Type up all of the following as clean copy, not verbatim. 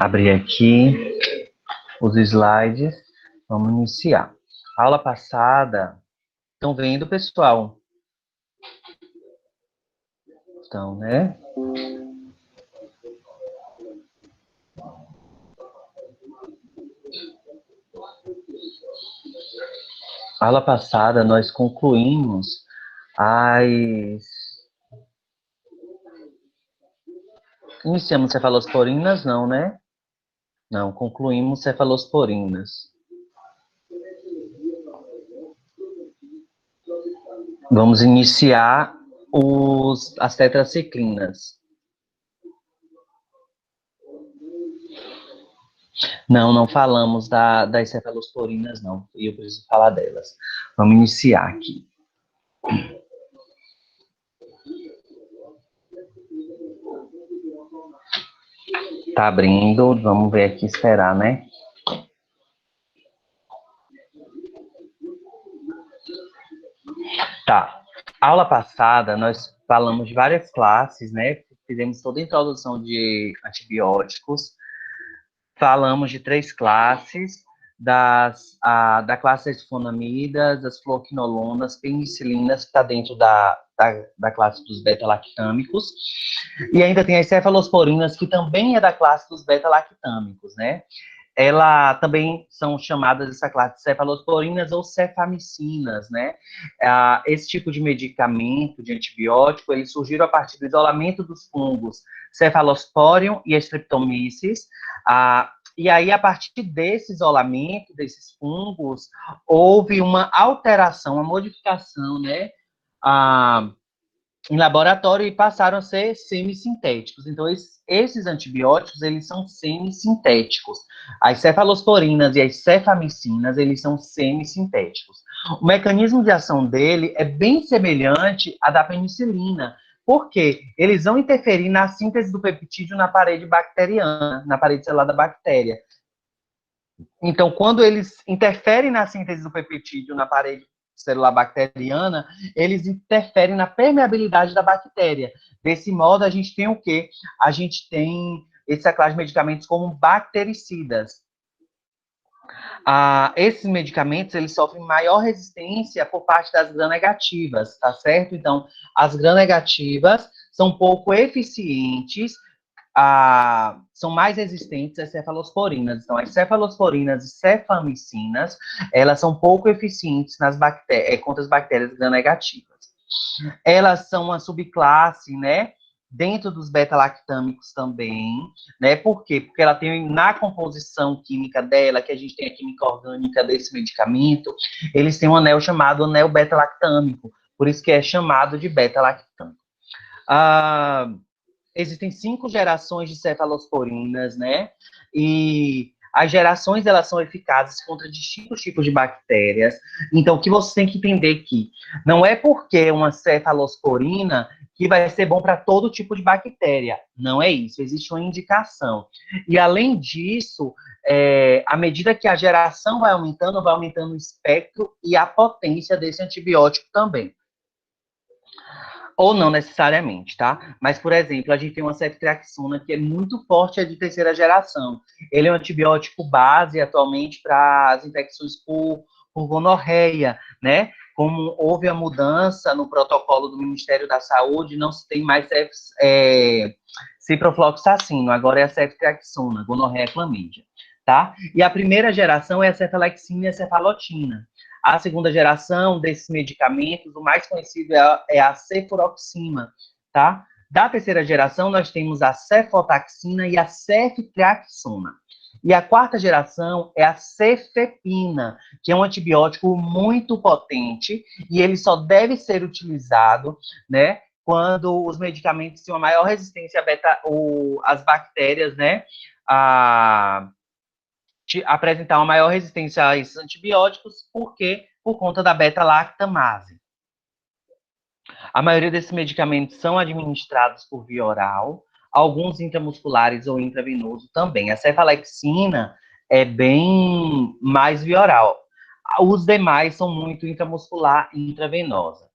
Abrir aqui os slides. Vamos iniciar. Aula passada, estão vendo, pessoal? Então, né? Aula passada, nós concluímos Iniciamos cefalosporinas, não, né? Não, concluímos cefalosporinas. Vamos iniciar as tetraciclinas. Não falamos das cefalosporinas, não. E eu preciso falar delas. Vamos iniciar aqui. Tá abrindo, vamos ver aqui, esperar, né? Tá. Aula passada, nós falamos de várias classes, né? Fizemos toda a introdução de antibióticos. Falamos de 3 classes, da classe das sulfonamidas, das fluoquinolonas, penicilinas, que está dentro da classe dos beta-lactâmicos. E ainda tem as cefalosporinas, que também é da classe dos beta-lactâmicos, né? Ela também são chamadas essa classe de cefalosporinas ou cefamicinas, né? Esse tipo de medicamento, de antibiótico, eles surgiram a partir do isolamento dos fungos Cephalosporium e Streptomyces. E aí, a partir desse isolamento, desses fungos, houve uma alteração, uma modificação, né? Em laboratório e passaram a ser semissintéticos. Então, esses antibióticos, eles são semissintéticos. As cefalosporinas e as cefamicinas, eles são semissintéticos. O mecanismo de ação dele é bem semelhante à da penicilina, porque eles vão interferir na síntese do peptídeo na parede bacteriana, na parede celular da bactéria. Então, quando eles interferem na síntese do peptídeo na parede celular bacteriana, eles interferem na permeabilidade da bactéria. Desse modo, a gente tem o quê? A gente tem essa classe de medicamentos como bactericidas. Esses medicamentos, eles sofrem maior resistência por parte das gram-negativas, tá certo? Então, as gram-negativas são pouco eficientes, são mais resistentes às cefalosporinas. Então, as cefalosporinas e cefamicinas, elas são pouco eficientes contra as bactérias gram-negativas. Elas são uma subclasse, né, dentro dos beta-lactâmicos também, né? Por quê? Porque ela tem na composição química dela, que a gente tem a química orgânica desse medicamento, eles têm um anel chamado anel beta-lactâmico, por isso que é chamado de beta-lactâmico. Existem 5 gerações de cefalosporinas, né? E as gerações, elas são eficazes contra distintos tipos de bactérias. Então, o que você tem que entender aqui, não é porque uma cefalosporina que vai ser bom para todo tipo de bactéria. Não é isso, existe uma indicação. E, além disso, à medida que a geração vai aumentando o espectro e a potência desse antibiótico também. Ou não necessariamente, tá? Mas, por exemplo, a gente tem uma ceftriaxona que é muito forte, é de 3ª geração. Ele é um antibiótico base atualmente para as infecções por gonorreia, né? Como houve a mudança no protocolo do Ministério da Saúde, não se tem mais ciprofloxacino, agora é a ceftriaxona, gonorreia clamídia, tá? E a 1ª geração é a cefalexina e a cefalotina. A 2ª geração desses medicamentos, o mais conhecido é a cefuroxima, tá? Da 3ª geração, nós temos a cefotaxina e a ceftriaxona. E a 4ª geração é a cefepina, que é um antibiótico muito potente e ele só deve ser utilizado, né, quando os medicamentos têm uma maior resistência às bactérias, né, apresentar uma maior resistência a esses antibióticos, por conta da beta-lactamase. A maioria desses medicamentos são administrados por via oral, alguns intramusculares ou intravenoso também. A cefalexina é bem mais via oral. Os demais são muito intramuscular e intravenosa.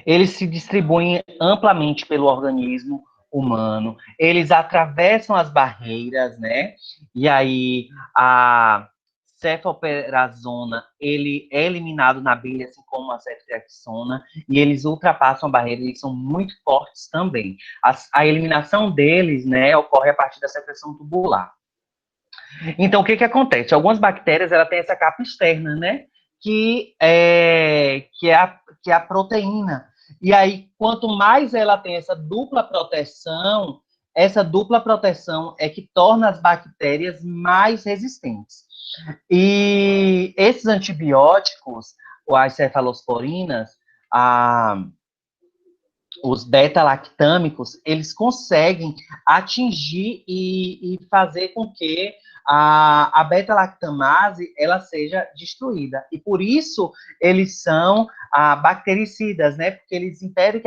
Eles se distribuem amplamente pelo organismo, humano, eles atravessam as barreiras, né? E aí a cefalperazona, ele é eliminado na bile, assim como a ceftriaxona, e eles ultrapassam a barreira, eles são muito fortes também. A eliminação deles, né, ocorre a partir da secreção tubular. Então, o que que acontece? Algumas bactérias, ela tem essa capa externa, né, que é a proteína. E aí, quanto mais ela tem essa dupla proteção é que torna as bactérias mais resistentes. E esses antibióticos, as cefalosporinas, a, os beta-lactâmicos, eles conseguem atingir e fazer com que a beta-lactamase ela seja destruída. E por isso eles são bactericidas, né? Porque eles impedem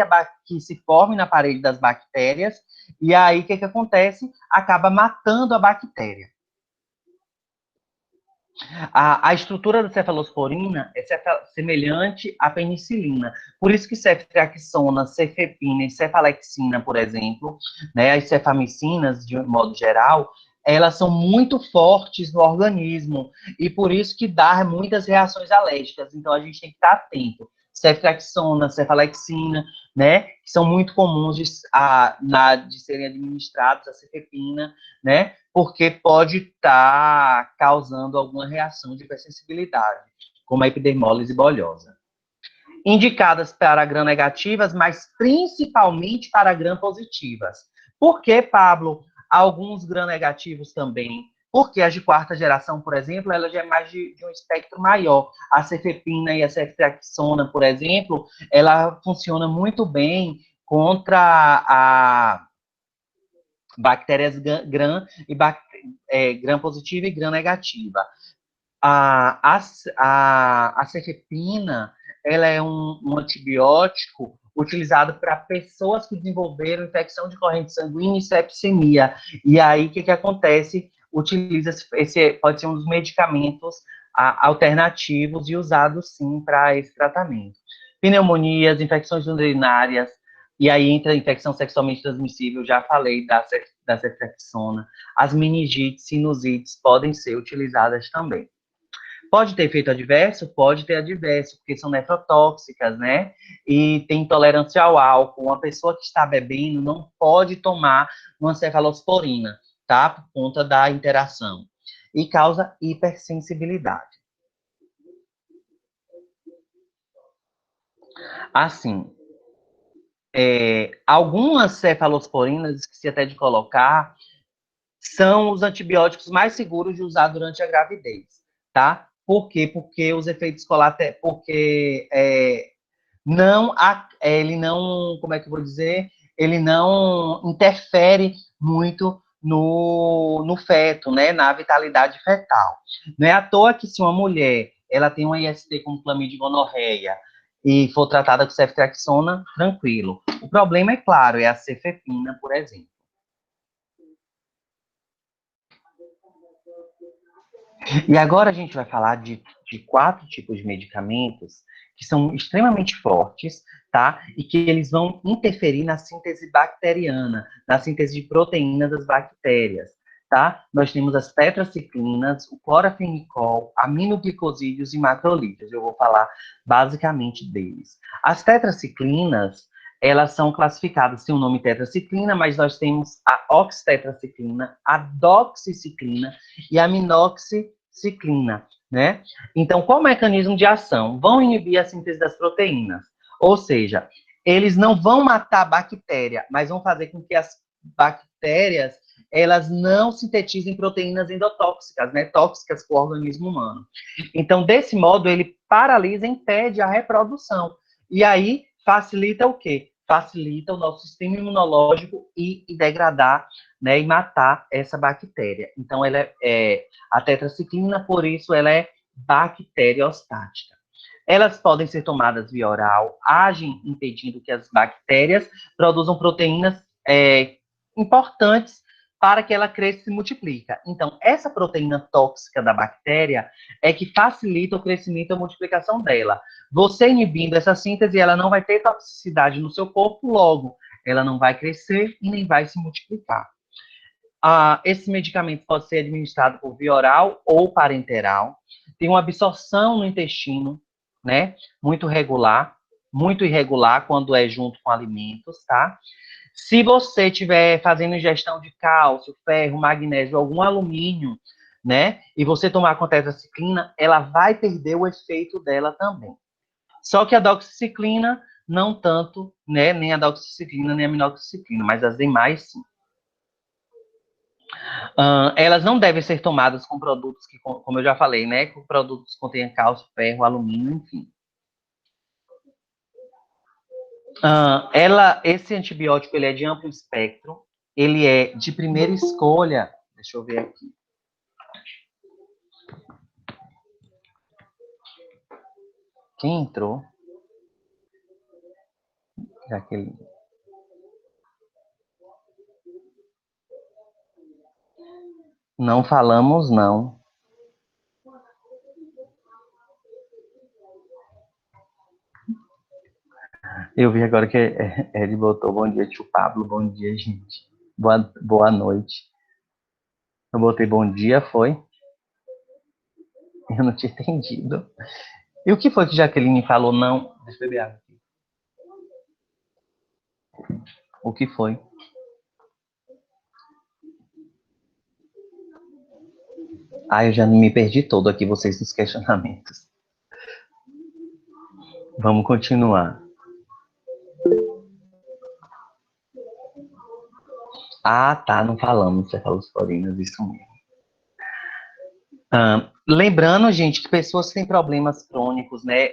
que se forme na parede das bactérias, e aí o que acontece? Acaba matando a bactéria. A estrutura da cefalosporina é semelhante à penicilina. Por isso que ceftriaxona, cefepina e cefalexina, por exemplo, né, as cefamicinas, de um modo geral, elas são muito fortes no organismo e por isso que dá muitas reações alérgicas. Então, a gente tem que estar atento. Ceftriaxona, cefalexina, né, que são muito comuns de serem administrados, a cefepina, né, porque pode estar causando alguma reação de hipersensibilidade, como a epidermólise bolhosa. Indicadas para gram-negativas, mas principalmente para gram-positivas. Por que, Pablo, alguns gram-negativos também? Porque as de quarta geração, por exemplo, ela já é mais de um espectro maior. A cefepina e a ceftriaxona, por exemplo, ela funciona muito bem contra bactérias gram positiva e gram negativa. A cefepina, ela é um antibiótico utilizado para pessoas que desenvolveram infecção de corrente sanguínea e sepsemia. E aí, o que acontece? Utiliza pode ser um dos medicamentos alternativos e usados, sim, para esse tratamento. Pneumonias, infecções urinárias, e aí entra a infecção sexualmente transmissível, já falei da ceftriaxona. As meningites, sinusites podem ser utilizadas também. Pode ter efeito adverso? Pode ter adverso, porque são nefrotóxicas, né? E tem intolerância ao álcool. Uma pessoa que está bebendo não pode tomar uma cefalosporina, tá? Por conta da interação. E causa hipersensibilidade. Assim, algumas cefalosporinas, esqueci até de colocar, são os antibióticos mais seguros de usar durante a gravidez, tá? Por quê? Porque os efeitos colaterais, porque ele não, como é que eu vou dizer? Ele não interfere muito no feto, né? Na vitalidade fetal. Não é à toa que se uma mulher ela tem uma IST como clamídia e gonorreia e for tratada com ceftriaxona, tranquilo. O problema, é claro, é a cefepina, por exemplo. E agora a gente vai falar de 4 tipos de medicamentos que são extremamente fortes, tá? E que eles vão interferir na síntese bacteriana, na síntese de proteínas das bactérias, tá? Nós temos as tetraciclinas, o clorafenicol, aminoglicosídeos e macrolídeos. Eu vou falar basicamente deles. As tetraciclinas, elas são classificadas, tem o nome tetraciclina, mas nós temos a oxtetraciclina, a doxiciclina e a minoxiciclina, né? Então, qual o mecanismo de ação? Vão inibir a síntese das proteínas, ou seja, eles não vão matar a bactéria, mas vão fazer com que as bactérias elas não sintetizem proteínas endotóxicas, né, tóxicas para o organismo humano. Então, desse modo, ele paralisa e impede a reprodução. E aí, facilita o quê? Facilita o nosso sistema imunológico e degradar, né, e matar essa bactéria. Então, ela a tetraciclina, por isso, ela é bacteriostática. Elas podem ser tomadas via oral, agem impedindo que as bactérias produzam proteínas importantes para que ela cresça e se multiplica. Então, essa proteína tóxica da bactéria é que facilita o crescimento e a multiplicação dela. Você inibindo essa síntese, ela não vai ter toxicidade no seu corpo, logo, ela não vai crescer e nem vai se multiplicar. Esse medicamento pode ser administrado por via oral ou parenteral. Tem uma absorção no intestino, né? Muito regular, muito irregular quando é junto com alimentos, tá? Se você estiver fazendo ingestão de cálcio, ferro, magnésio, algum alumínio, né? E você tomar com tetraciclina, ela vai perder o efeito dela também. Só que a doxiciclina, não tanto, né? Nem a doxiciclina, nem a minoxicilina, mas as demais, sim. Elas não devem ser tomadas com produtos que, como eu já falei, né? Com produtos que contêm cálcio, ferro, alumínio, enfim. Esse antibiótico ele é de amplo espectro, ele é de primeira escolha. Deixa eu ver aqui. Quem entrou? Jaqueline. Não falamos, não. Eu vi agora que ele botou bom dia, tio Pablo, bom dia, gente. Boa noite. Eu botei bom dia, foi? Eu não tinha entendido. E o que foi que Jaqueline falou? Não. Deixa eu beber água aqui. O que foi? Eu já me perdi todo aqui, vocês nos questionamentos. Vamos continuar. Tá, não falamos cefalosporinas, isso mesmo. Lembrando, gente, que pessoas que têm problemas crônicos, né,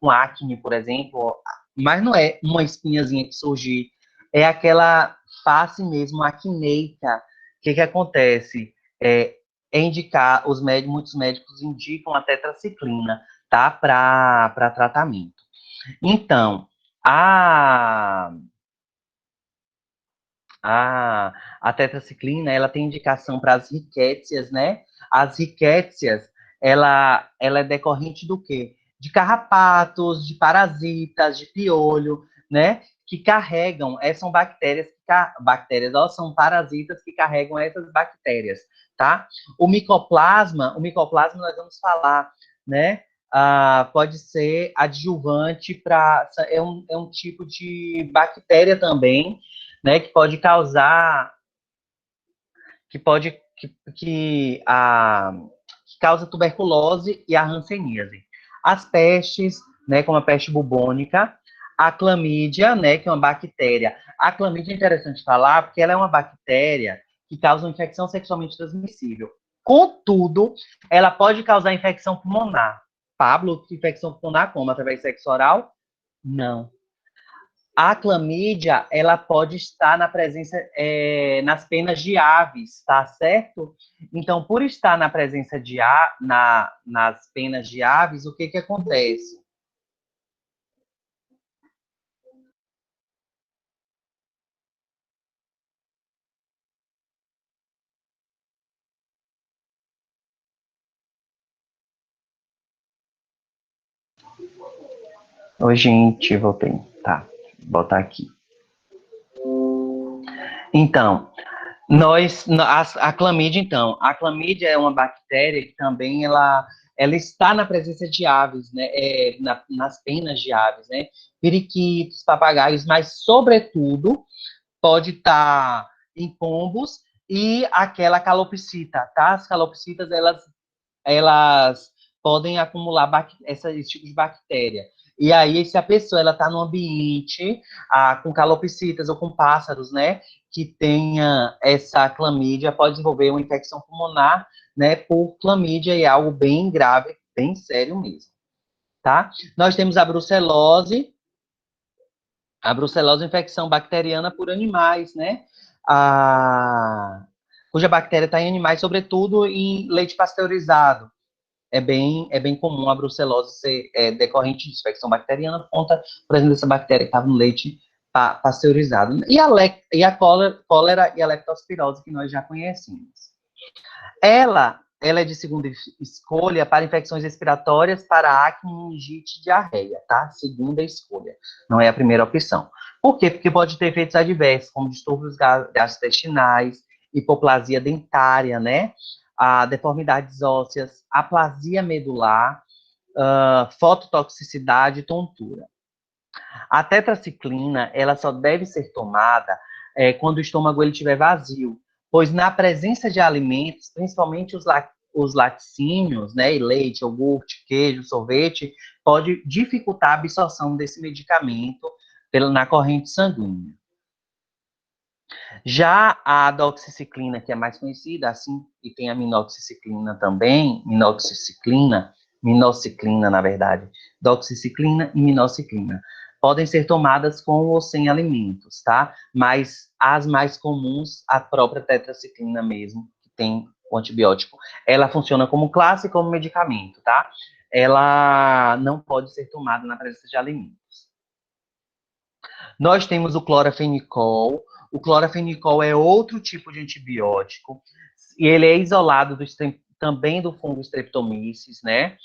com acne, por exemplo, mas não é uma espinhazinha que surge, é aquela face mesmo acneica. O que acontece? É indicar, muitos médicos indicam a tetraciclina, tá, para tratamento. Então, a tetraciclina, ela tem indicação para as ricétias, né? As ricétias, ela é decorrente do quê? De carrapatos, de parasitas, de piolho, né? Que carregam, são bactérias, elas são parasitas que carregam essas bactérias, tá? O micoplasma nós vamos falar, né? Pode ser adjuvante é um tipo de bactéria também, né, que pode causar, que causa tuberculose e a hanseníase. As pestes, né, como a peste bubônica, a clamídia, né, que é uma bactéria. A clamídia é interessante falar porque ela é uma bactéria que causa uma infecção sexualmente transmissível. Contudo, ela pode causar infecção pulmonar. Pablo, infecção pulmonar como? Através de sexo oral? Não. A clamídia, ela pode estar na presença, nas penas de aves, tá certo? Então, por estar na presença nas penas de aves, o que acontece? Oi, gente, voltei. Tá, vou botar aqui. Então, a clamídia, então, a clamídia é uma bactéria que também ela está na presença de aves, né? Nas penas de aves, né? Periquitos, papagaios, mas, sobretudo, pode estar em pombos e aquela calopsita, tá? As calopsitas, elas podem acumular esse tipo de bactéria. E aí, se a pessoa ela está num ambiente com calopsitas ou com pássaros, né, que tenha essa clamídia, pode desenvolver uma infecção pulmonar, né, por clamídia, e é algo bem grave, bem sério mesmo, tá? Nós temos a brucelose é infecção bacteriana por animais, né? Cuja bactéria está em animais, sobretudo em leite pasteurizado. É bem comum a brucelose ser decorrente de infecção bacteriana por conta, por exemplo, dessa bactéria que estava no leite pasteurizado. E a cólera e a leptospirose, que nós já conhecemos. Ela é de segunda escolha para infecções respiratórias, para acne, meningite e diarreia, tá? Segunda escolha, não é a primeira opção. Por quê? Porque pode ter efeitos adversos, como distúrbios gastrointestinais, hipoplasia dentária, né? Deformidades ósseas, aplasia medular, fototoxicidade e tontura. A tetraciclina, ela só deve ser tomada quando o estômago ele estiver vazio, pois na presença de alimentos, principalmente os laticínios, né, e leite, iogurte, queijo, sorvete, pode dificultar a absorção desse medicamento na corrente sanguínea. Já a doxiciclina, que é mais conhecida, assim, e tem a minoxiciclina também, minociclina, na verdade, doxiciclina e minociclina, podem ser tomadas com ou sem alimentos, tá? Mas as mais comuns, a própria tetraciclina mesmo, que tem o antibiótico, ela funciona como classe e como medicamento, tá? Ela não pode ser tomada na presença de alimentos. Nós temos o clorafenicol. O clorafenicol é outro tipo de antibiótico e ele é isolado também do fungo Streptomyces, né?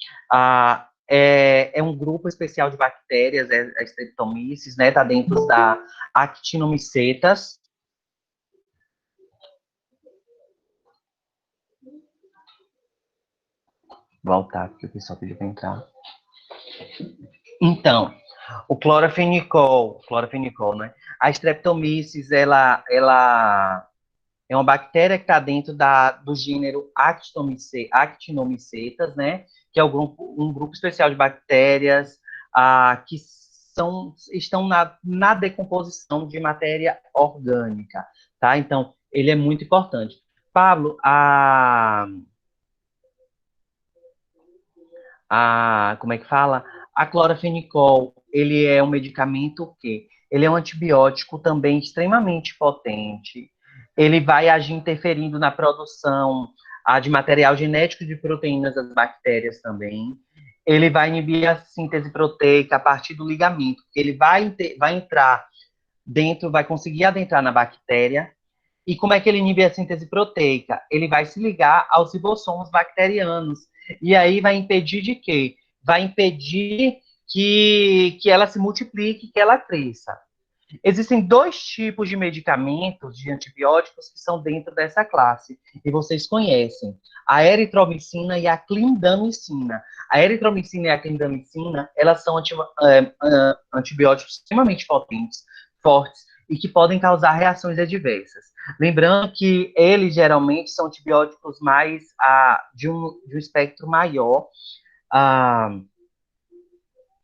É um grupo especial de bactérias, a Streptomyces, né? Está dentro da Actinomycetas. Voltar, porque o pessoal pediu para entrar. Então, o clorafenicol, né? A Streptomyces, ela é uma bactéria que está dentro do gênero Actinomycetas, né? Que é um grupo especial de bactérias que estão na decomposição de matéria orgânica, tá? Então, ele é muito importante. Pablo, como é que fala? A clorafenicol, ele é um medicamento que ele é um antibiótico também extremamente potente. Ele vai agir interferindo na produção de material genético de proteínas das bactérias também. Ele vai inibir a síntese proteica a partir do ligamento. Ele vai entrar dentro, vai conseguir adentrar na bactéria. E como é que ele inibe a síntese proteica? Ele vai se ligar aos ribossomos bacterianos. E aí vai impedir de quê? Vai impedir que ela se multiplique, que ela cresça. Existem dois tipos de medicamentos, de antibióticos, que são dentro dessa classe, e vocês conhecem, a eritromicina e a clindamicina. A eritromicina e a clindamicina, elas são antibióticos extremamente potentes, fortes, e que podem causar reações adversas. Lembrando que eles geralmente são antibióticos mais de um espectro maior, ah,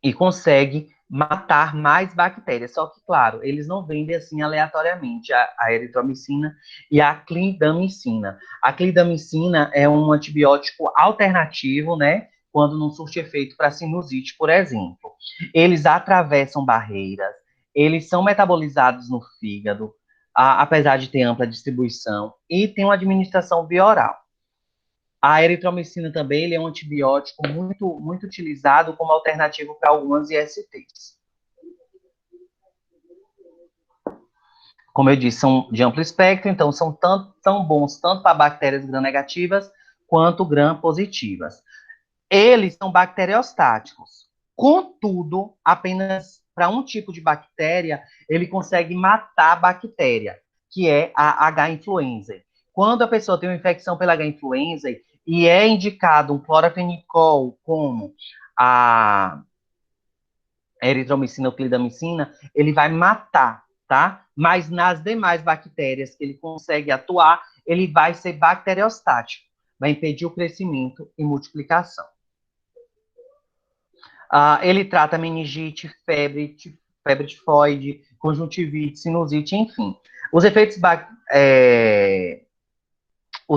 e consegue matar mais bactérias. Só que, claro, eles não vendem assim aleatoriamente a eritromicina e a clindamicina. A clindamicina é um antibiótico alternativo, né? Quando não surte efeito para sinusite, por exemplo. Eles atravessam barreiras, eles são metabolizados no fígado, apesar de ter ampla distribuição, e tem uma administração via oral. A eritromicina também ele é um antibiótico muito, muito utilizado como alternativo para algumas ISTs. Como eu disse, são de amplo espectro, então são tão bons tanto para bactérias gram-negativas quanto gram-positivas. Eles são bacteriostáticos. Contudo, apenas para um tipo de bactéria, ele consegue matar a bactéria, que é a H. influenzae. Quando a pessoa tem uma infecção pela H. influenzae e é indicado um clorafenicol como a eritromicina ou clindamicina, ele vai matar, tá? Mas nas demais bactérias que ele consegue atuar, ele vai ser bacteriostático, vai impedir o crescimento e multiplicação. Ele trata meningite, febre tifoide, conjuntivite, sinusite, enfim. Os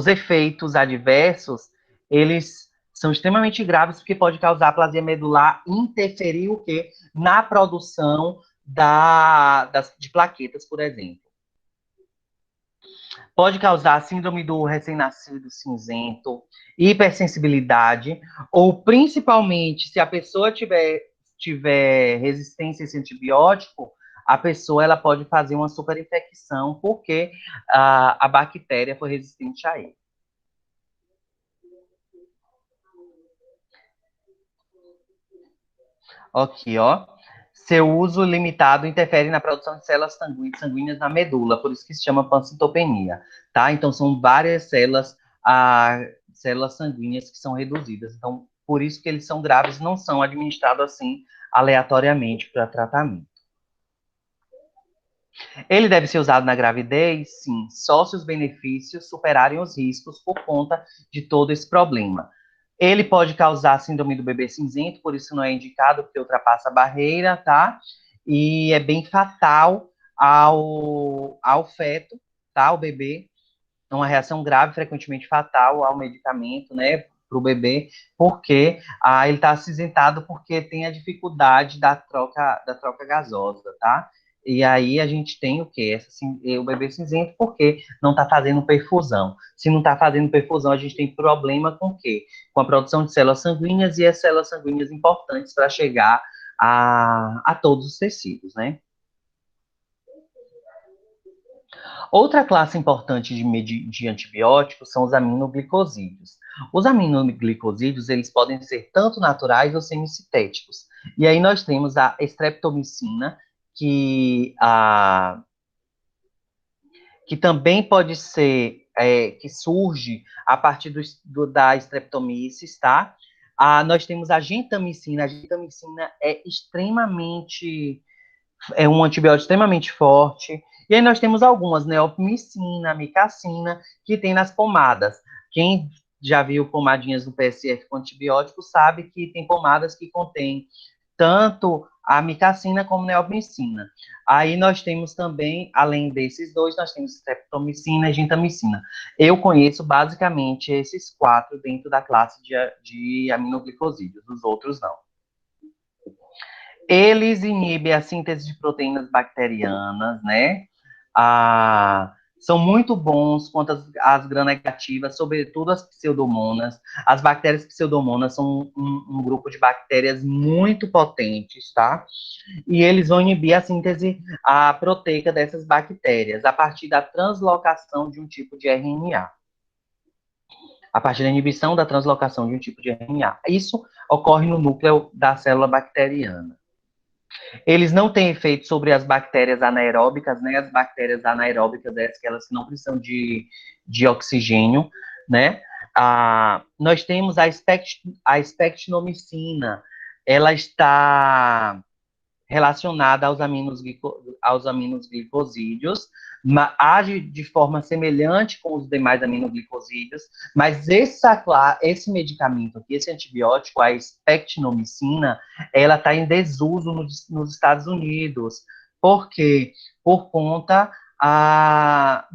efeitos adversos, eles são extremamente graves porque pode causar aplasia medular e interferir o quê? Na produção de plaquetas, por exemplo. Pode causar síndrome do recém-nascido cinzento, hipersensibilidade, ou principalmente, se a pessoa tiver resistência a esse antibiótico, a pessoa ela pode fazer uma superinfecção porque a bactéria foi resistente a ele. Aqui, ó. Seu uso limitado interfere na produção de células sanguíneas na medula, por isso que se chama pancitopenia, tá? Então, são várias células sanguíneas que são reduzidas. Então, por isso que eles são graves, não são administrados assim aleatoriamente para tratamento. Ele deve ser usado na gravidez? Sim, só se os benefícios superarem os riscos por conta de todo esse problema. Ele pode causar síndrome do bebê cinzento, por isso não é indicado, porque ultrapassa a barreira, tá? E é bem fatal ao feto, tá? O bebê. É uma reação grave, frequentemente fatal ao medicamento, né? Para o bebê, porque ele está acinzentado porque tem a dificuldade da troca gasosa, tá? E aí a gente tem o quê? O bebê cinzento porque não está fazendo perfusão. Se não está fazendo perfusão, a gente tem problema com o quê? Com a produção de células sanguíneas e as células sanguíneas importantes para chegar a todos os tecidos, né? Outra classe importante de antibióticos são os aminoglicosídeos. Os aminoglicosídeos, eles podem ser tanto naturais ou semissintéticos. E aí nós temos a streptomicina, que também pode ser, que surge a partir da streptomyces, tá? Nós temos a gentamicina. A gentamicina é um antibiótico extremamente forte. E aí nós temos algumas, né? Neomicina, micacina, que tem nas pomadas. Quem já viu pomadinhas no PSF com antibiótico sabe que tem pomadas que contêm tanto a micacina como a neomicina. Aí nós temos também, além desses dois, nós temos streptomicina e gentamicina. Eu conheço basicamente esses quatro dentro da classe de aminoglicosídeos, os outros não. Eles inibem a síntese de proteínas bacterianas, né? São muito bons quanto às gram-negativas, sobretudo as pseudomonas. As bactérias pseudomonas são um grupo de bactérias muito potentes, tá? E eles vão inibir a síntese proteica dessas bactérias a partir da translocação de um tipo de RNA. A partir da inibição da translocação de um tipo de RNA. Isso ocorre no núcleo da célula bacteriana. Eles não têm efeito sobre as bactérias anaeróbicas, né? As bactérias anaeróbicas, aquelas que não precisam de oxigênio, né? Nós temos a spectinomicina, ela está relacionada aos aminoglicosídeos, age de forma semelhante com os demais aminoglicosídeos, mas esse medicamento aqui, esse antibiótico, a spectinomicina, ela está em desuso nos Estados Unidos. Por quê? Por conta da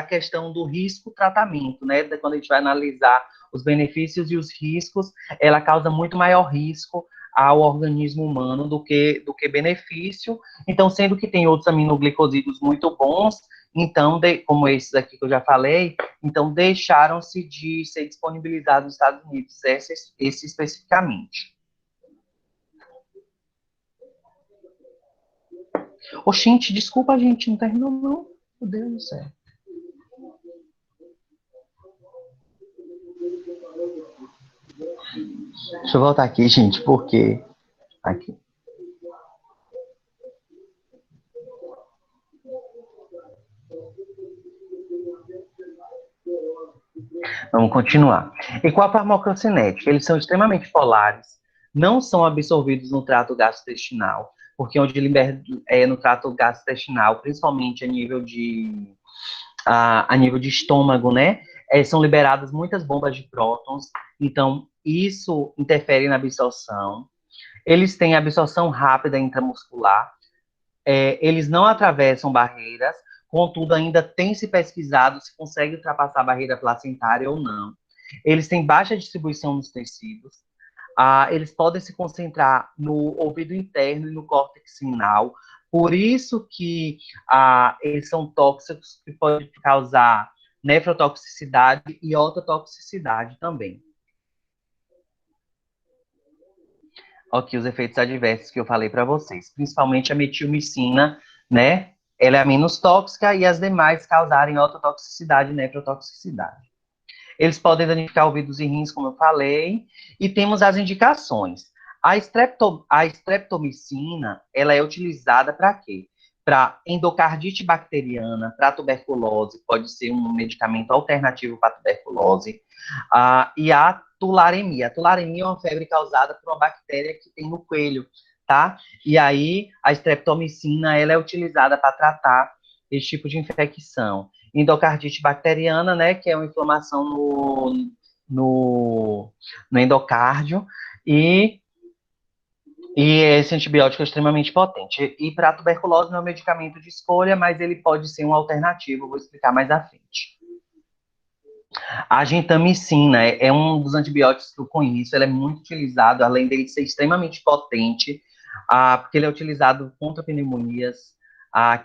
questão do risco-tratamento, né? Quando a gente vai analisar os benefícios e os riscos, ela causa muito maior risco ao organismo humano do que benefício. Então, sendo que tem outros aminoglicosídeos muito bons, então, como esses aqui que eu já falei, então deixaram-se de ser disponibilizados nos Estados Unidos, esse especificamente. Oxente, desculpa, gente, não terminou não. Meu Deus do céu. Deixa eu voltar aqui, gente, porque... Aqui. Vamos continuar. E com a farmacocinética, eles são extremamente polares, não são absorvidos no trato gastrointestinal, porque onde no trato gastrointestinal, principalmente a nível de estômago, né, são liberadas muitas bombas de prótons, então isso interfere na absorção. Eles têm absorção rápida intramuscular, eles não atravessam barreiras, contudo, ainda tem se pesquisado se consegue ultrapassar a barreira placentária ou não. Eles têm baixa distribuição nos tecidos, eles podem se concentrar no ouvido interno e no córtex sinal, por isso que eles são tóxicos, que podem causar nefrotoxicidade e ototoxicidade também. Ok, os efeitos adversos que eu falei para vocês, principalmente a metilmicina, né? Ela é a menos tóxica e as demais causarem ototoxicidade e nefrotoxicidade. Eles podem danificar ouvidos e rins, como eu falei, e temos as indicações. A streptomicina, ela é utilizada para quê? Para endocardite bacteriana, para tuberculose, pode ser um medicamento alternativo para tuberculose, e a tularemia. A tularemia é uma febre causada por uma bactéria que tem no coelho, tá? E aí, a streptomicina, ela é utilizada para tratar esse tipo de infecção. Endocardite bacteriana, né, que é uma inflamação no, no endocárdio, e esse antibiótico é extremamente potente. E para a tuberculose não é um medicamento de escolha, mas ele pode ser um alternativo, vou explicar mais à frente. A gentamicina é um dos antibióticos que eu conheço, ele é muito utilizado, além dele ser extremamente potente, porque ele é utilizado contra pneumonias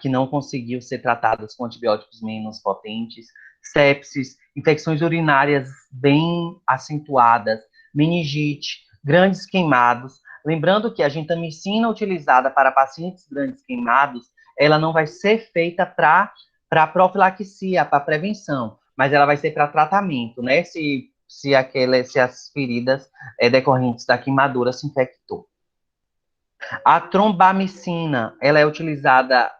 que não conseguiu ser tratadas com antibióticos menos potentes, sepsis, infecções urinárias bem acentuadas, meningite, grandes queimados. Lembrando que a gentamicina utilizada para pacientes grandes queimados, ela não vai ser feita para profilaxia, para prevenção, mas ela vai ser para tratamento, né? Se as feridas decorrentes da queimadura se infectou. A trombamicina, ela é utilizada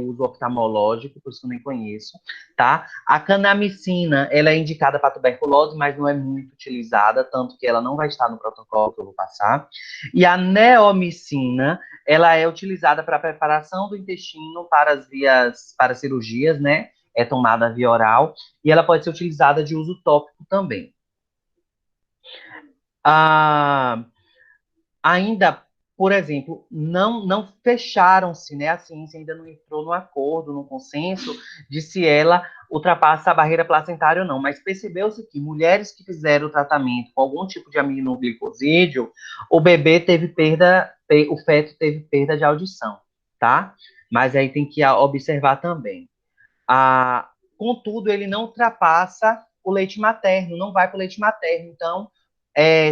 uso oftalmológico, por isso que eu nem conheço, tá? A canamicina, ela é indicada para tuberculose, mas não é muito utilizada, tanto que ela não vai estar no protocolo que eu vou passar. E a neomicina, ela é utilizada para a preparação do intestino para cirurgias, né? É tomada via oral, e ela pode ser utilizada de uso tópico também. Ah, ainda, por exemplo, não fecharam-se, né? A ciência ainda não entrou no acordo, no consenso, de se ela ultrapassa a barreira placentária ou não, mas percebeu-se que mulheres que fizeram o tratamento com algum tipo de aminoglicosídeo, o bebê teve perda, o feto teve perda de audição, tá? Mas aí tem que observar também. Ah, contudo, ele não ultrapassa o leite materno, não vai para o leite materno. Então,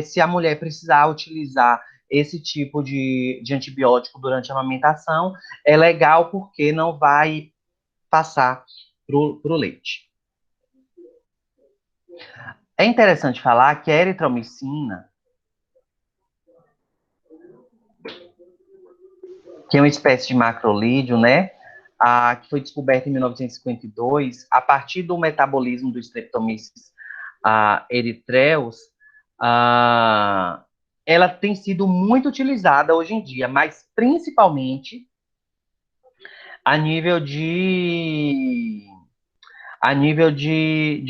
se a mulher precisar utilizar esse tipo de antibiótico durante a amamentação, é legal porque não vai passar para o leite. É interessante falar que a eritromicina, que é uma espécie de macrolídeo, né? Que foi descoberta em 1952, a partir do metabolismo do Streptomyces erythraeus, ela tem sido muito utilizada hoje em dia, mas principalmente a nível de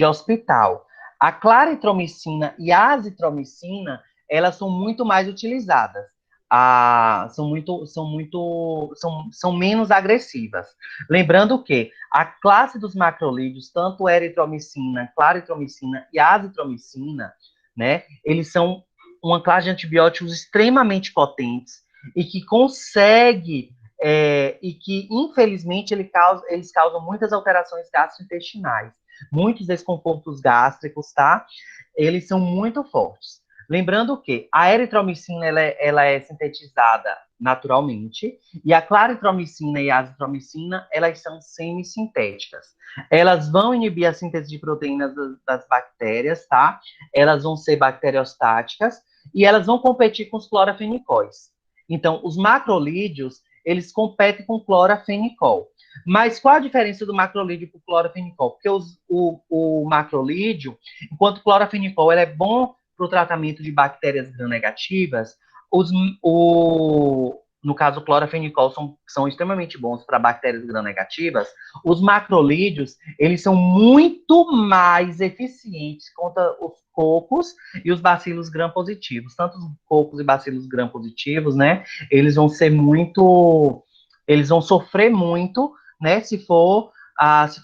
hospital. A claritromicina e a azitromicina, elas são muito mais utilizadas. São menos agressivas. Lembrando que a classe dos macrolídeos, tanto eritromicina, claritromicina e azitromicina, né, eles são uma classe de antibióticos extremamente potentes e que consegue e que, infelizmente, eles causam muitas alterações gastrointestinais, muitos desconfortos gástricos, tá? Eles são muito fortes. Lembrando que a eritromicina ela é sintetizada naturalmente e a claritromicina e a azitromicina elas são semissintéticas. Elas vão inibir a síntese de proteínas das bactérias, tá? Elas vão ser bacteriostáticas e elas vão competir com os clorafenicóis. Então, os macrolídeos eles competem com clorafenicol. Mas qual a diferença do macrolídeo para o clorafenicol? Porque o macrolídeo, enquanto o clorafenicol ele é bom para o tratamento de bactérias gram-negativas, no caso, o clorafenicol são extremamente bons para bactérias gram-negativas. Os macrolídeos, eles são muito mais eficientes contra os cocos e os bacilos gram-positivos. Tanto os cocos e bacilos gram-positivos, né? Eles vão sofrer muito, né? Se for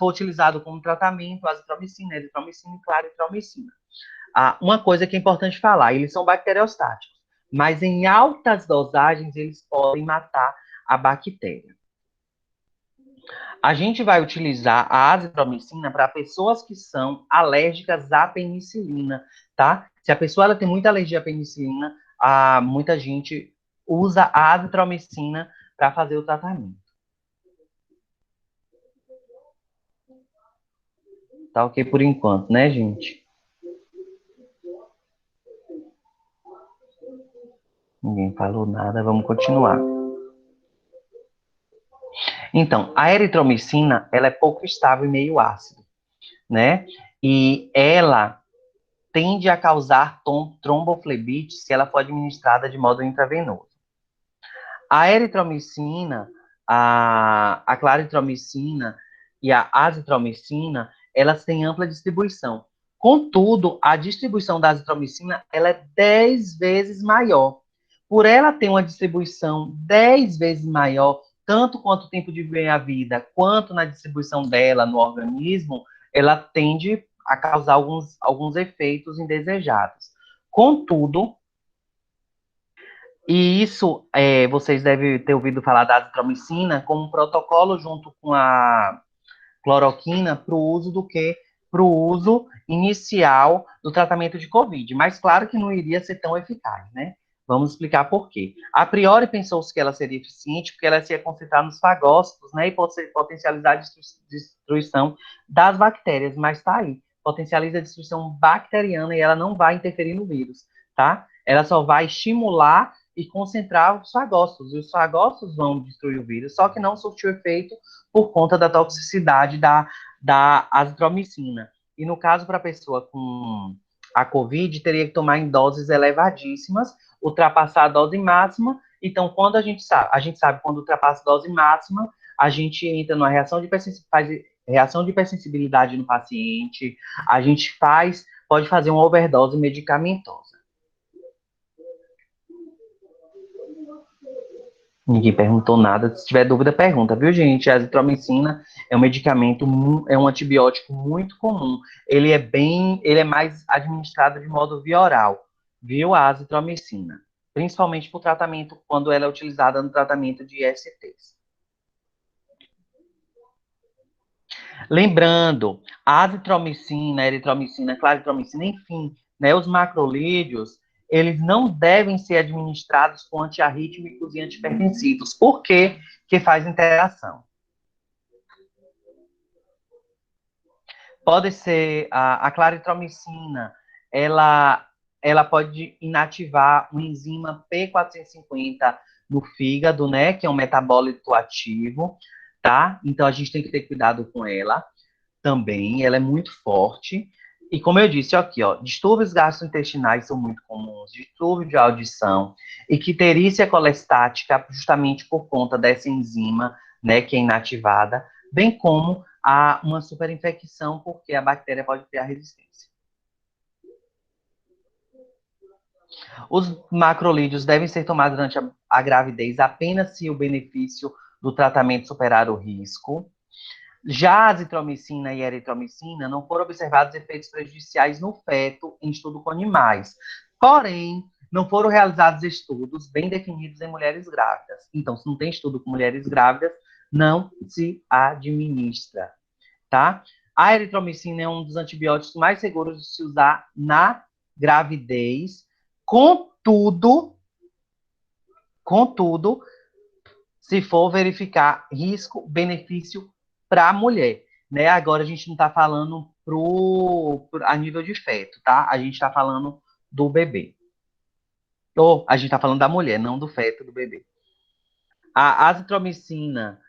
utilizado como tratamento, azitromicina, eritromicina e claritromicina. Uma coisa que é importante falar, eles são bacteriostáticos, mas em altas dosagens eles podem matar a bactéria. A gente vai utilizar a azitromicina para pessoas que são alérgicas à penicilina, tá? Se a pessoa ela tem muita alergia à penicilina, muita gente usa a azitromicina para fazer o tratamento. Tá ok por enquanto, né, gente? Ninguém falou nada, vamos continuar. Então, a eritromicina, ela é pouco estável e meio ácido, né? E ela tende a causar tromboflebite se ela for administrada de modo intravenoso. A eritromicina, a claritromicina e a azitromicina, elas têm ampla distribuição. Contudo, a distribuição da azitromicina ela é 10 vezes maior. Por ela ter uma distribuição 10 vezes maior, tanto quanto o tempo de viver a vida, quanto na distribuição dela no organismo, ela tende a causar alguns efeitos indesejados. Contudo, e isso, vocês devem ter ouvido falar da azitromicina como um protocolo junto com a cloroquina para o uso do que? Para o uso inicial do tratamento de Covid. Mas claro que não iria ser tão eficaz, né? Vamos explicar por quê. A priori pensou-se que ela seria eficiente porque ela se ia concentrar nos fagócitos, né? E potencializar a destruição das bactérias. Mas está aí. Potencializa a destruição bacteriana e ela não vai interferir no vírus, tá? Ela só vai estimular e concentrar os fagócitos. E os fagócitos vão destruir o vírus, só que não surtiu efeito por conta da toxicidade da azitromicina. E no caso, para a pessoa com a COVID, teria que tomar em doses elevadíssimas, ultrapassar a dose máxima. Então, quando a gente sabe quando ultrapassa a dose máxima, a gente entra numa reação de hipersensibilidade no paciente, a gente pode fazer uma overdose medicamentosa. Ninguém perguntou nada. Se tiver dúvida, pergunta, viu, gente? A azitromicina é um medicamento, é um antibiótico muito comum. Ele é mais administrado de modo via oral, viu? A azitromicina, principalmente para o tratamento, quando ela é utilizada no tratamento de ISTs. Lembrando, a azitromicina, a eritromicina, a claritromicina, enfim, né, os macrolídeos, eles não devem ser administrados com antiarrítmicos e antipertensivos. Por quê? Que faz interação. Pode ser a claritromicina, ela pode inativar uma enzima P450 no fígado, né, que é um metabólito ativo, tá? Então a gente tem que ter cuidado com ela também, ela é muito forte. E como eu disse aqui, ó, distúrbios gastrointestinais são muito comuns, distúrbio de audição, icterícia colestática, justamente por conta dessa enzima, né, que é inativada, bem como uma superinfecção, porque a bactéria pode ter a resistência. Os macrolídeos devem ser tomados durante a gravidez apenas se o benefício do tratamento superar o risco. Já a azitromicina e a eritromicina não foram observados efeitos prejudiciais no feto em estudo com animais. Porém, não foram realizados estudos bem definidos em mulheres grávidas. Então, se não tem estudo com mulheres grávidas, não se administra, tá? A eritromicina é um dos antibióticos mais seguros de se usar na gravidez. Contudo, se for verificar risco-benefício para a mulher, né? Agora a gente não está falando a nível de feto, tá? A gente está falando do bebê. Ou a gente está falando da mulher, não do feto do bebê. A azitromicina,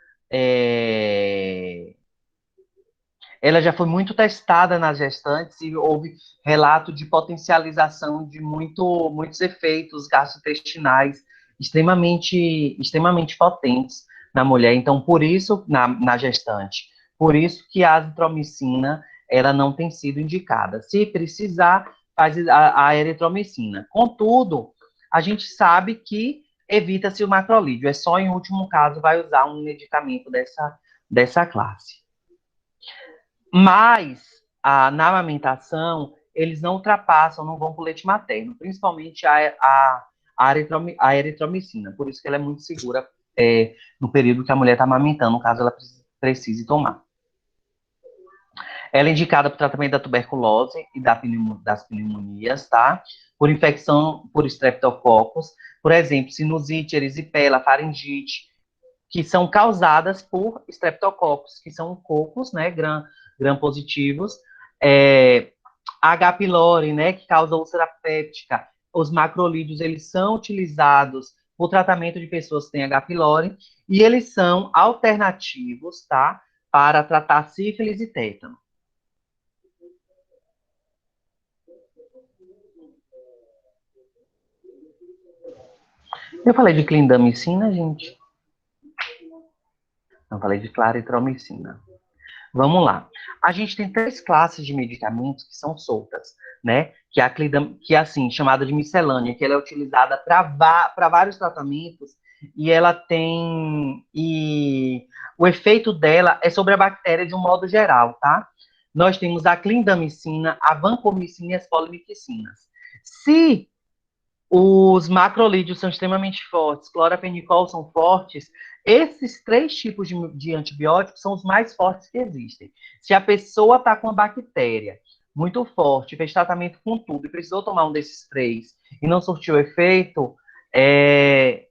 ela já foi muito testada nas gestantes e houve relato de potencialização de muitos efeitos gastrointestinais extremamente potentes na mulher. Então, por isso, na gestante, por isso que a azitromicina ela não tem sido indicada. Se precisar, faz a eritromicina. Contudo, a gente sabe que evita-se o macrolídeo. É só em último caso vai usar um medicamento dessa classe. Mas na amamentação, eles não ultrapassam, não vão para o leite materno, principalmente a eritromicina. Por isso que ela é muito segura no período que a mulher está amamentando, caso ela precise tomar. Ela é indicada para o tratamento da tuberculose e das pneumonias, tá? Por infecção por estreptococcus, por exemplo, sinusite, erisipela, faringite, que são causadas por estreptococcus, que são cocos, né, gram-positivos, H. pylori, né, que causa úlcera péptica, os macrolídeos, eles são utilizados para o tratamento de pessoas que têm H. pylori e eles são alternativos, tá? Para tratar sífilis e tétano. Eu falei de clindamicina, gente? Não falei de claritromicina. Vamos lá. A gente tem 3 classes de medicamentos que são soltas, né? Que é a que é assim, chamada de miscelânea, que ela é utilizada para vários tratamentos e ela tem o efeito dela é sobre a bactéria de um modo geral, tá? Nós temos a clindamicina, a vancomicina e as polimicinas. Se os macrolídeos são extremamente fortes, clorafenicol são fortes. Esses 3 tipos de antibióticos são os mais fortes que existem. Se a pessoa está com uma bactéria muito forte, fez tratamento com tudo e precisou tomar um desses 3 e não surtiu efeito, é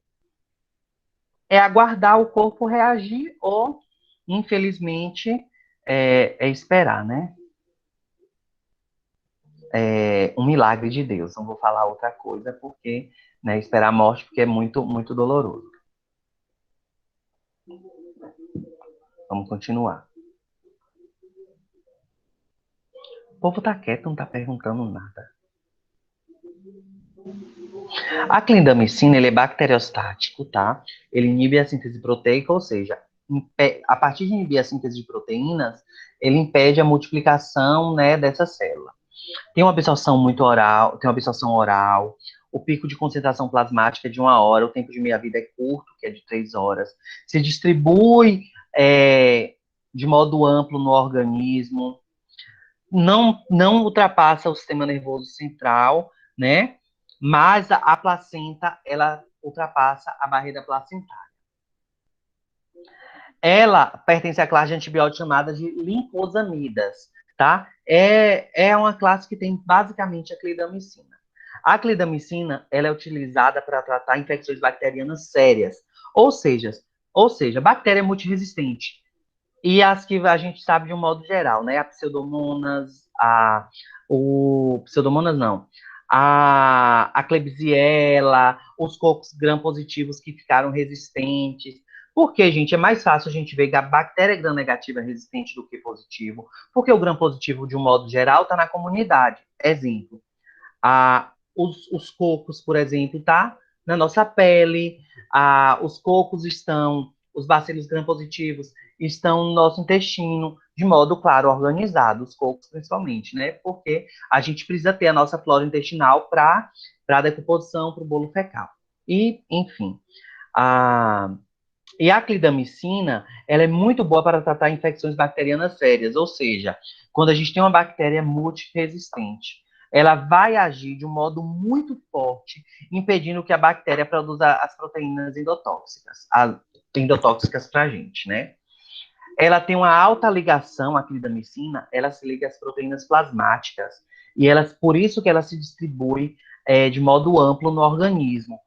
aguardar o corpo reagir ou, infelizmente, é esperar, né? Um milagre de Deus. Não vou falar outra coisa porque, né, esperar a morte porque é muito, muito doloroso. Vamos continuar. O povo tá quieto, não tá perguntando nada. A clindamicina, ele é bacteriostático, tá? Ele inibe a síntese proteica, ou seja, a partir de inibir a síntese de proteínas, ele impede a multiplicação, né, dessa célula. Tem uma absorção muito oral, tem uma absorção oral, o pico de concentração plasmática é de 1 hora, o tempo de meia-vida é curto, que é de 3 horas. Se distribui de modo amplo no organismo, não ultrapassa o sistema nervoso central, né? Mas a placenta, ela ultrapassa a barreira placentária. Ela pertence à classe de antibióticos chamada de lincosamidas, tá? É uma classe que tem basicamente a clindamicina. A clindamicina, ela é utilizada para tratar infecções bacterianas sérias, ou seja, bactéria multiresistente. E as que a gente sabe de um modo geral, né? A pseudomonas, pseudomonas não, a Klebsiella, os cocos gram-positivos que ficaram resistentes. Por quê, gente? É mais fácil a gente ver que a bactéria gram-negativa é resistente do que positivo, porque o gram-positivo, de um modo geral, está na comunidade. Exemplo, os cocos, por exemplo, tá na nossa pele, os cocos estão, os bacilos gram-positivos estão no nosso intestino, de modo, claro, organizado, os cocos principalmente, né? Porque a gente precisa ter a nossa flora intestinal para a decomposição, para o bolo fecal. E, enfim, e a clindamicina, ela é muito boa para tratar infecções bacterianas sérias, ou seja, quando a gente tem uma bactéria multiresistente, ela vai agir de um modo muito forte, impedindo que a bactéria produza as proteínas endotóxicas para a gente, né? Ela tem uma alta ligação, a clindamicina, ela se liga às proteínas plasmáticas, e por isso que ela se distribui de modo amplo no organismo.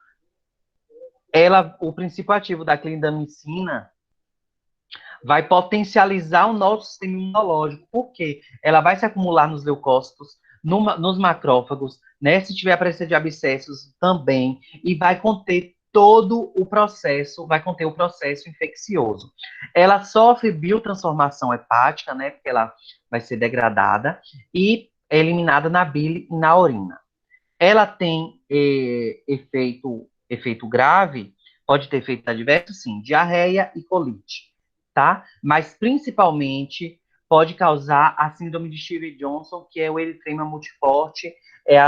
O princípio ativo da clindamicina vai potencializar o nosso sistema imunológico, porque ela vai se acumular nos leucócitos, nos macrófagos, né? Se tiver a presença de abscessos também, e vai conter todo o processo, vai conter o processo infeccioso. Ela sofre biotransformação hepática, né? Porque ela vai ser degradada e é eliminada na bile e na urina. Ela tem efeito grave, pode ter efeito adverso, sim, diarreia e colite, tá? Mas principalmente pode causar a síndrome de Stevens-Johnson, que é o eritema multiforte, é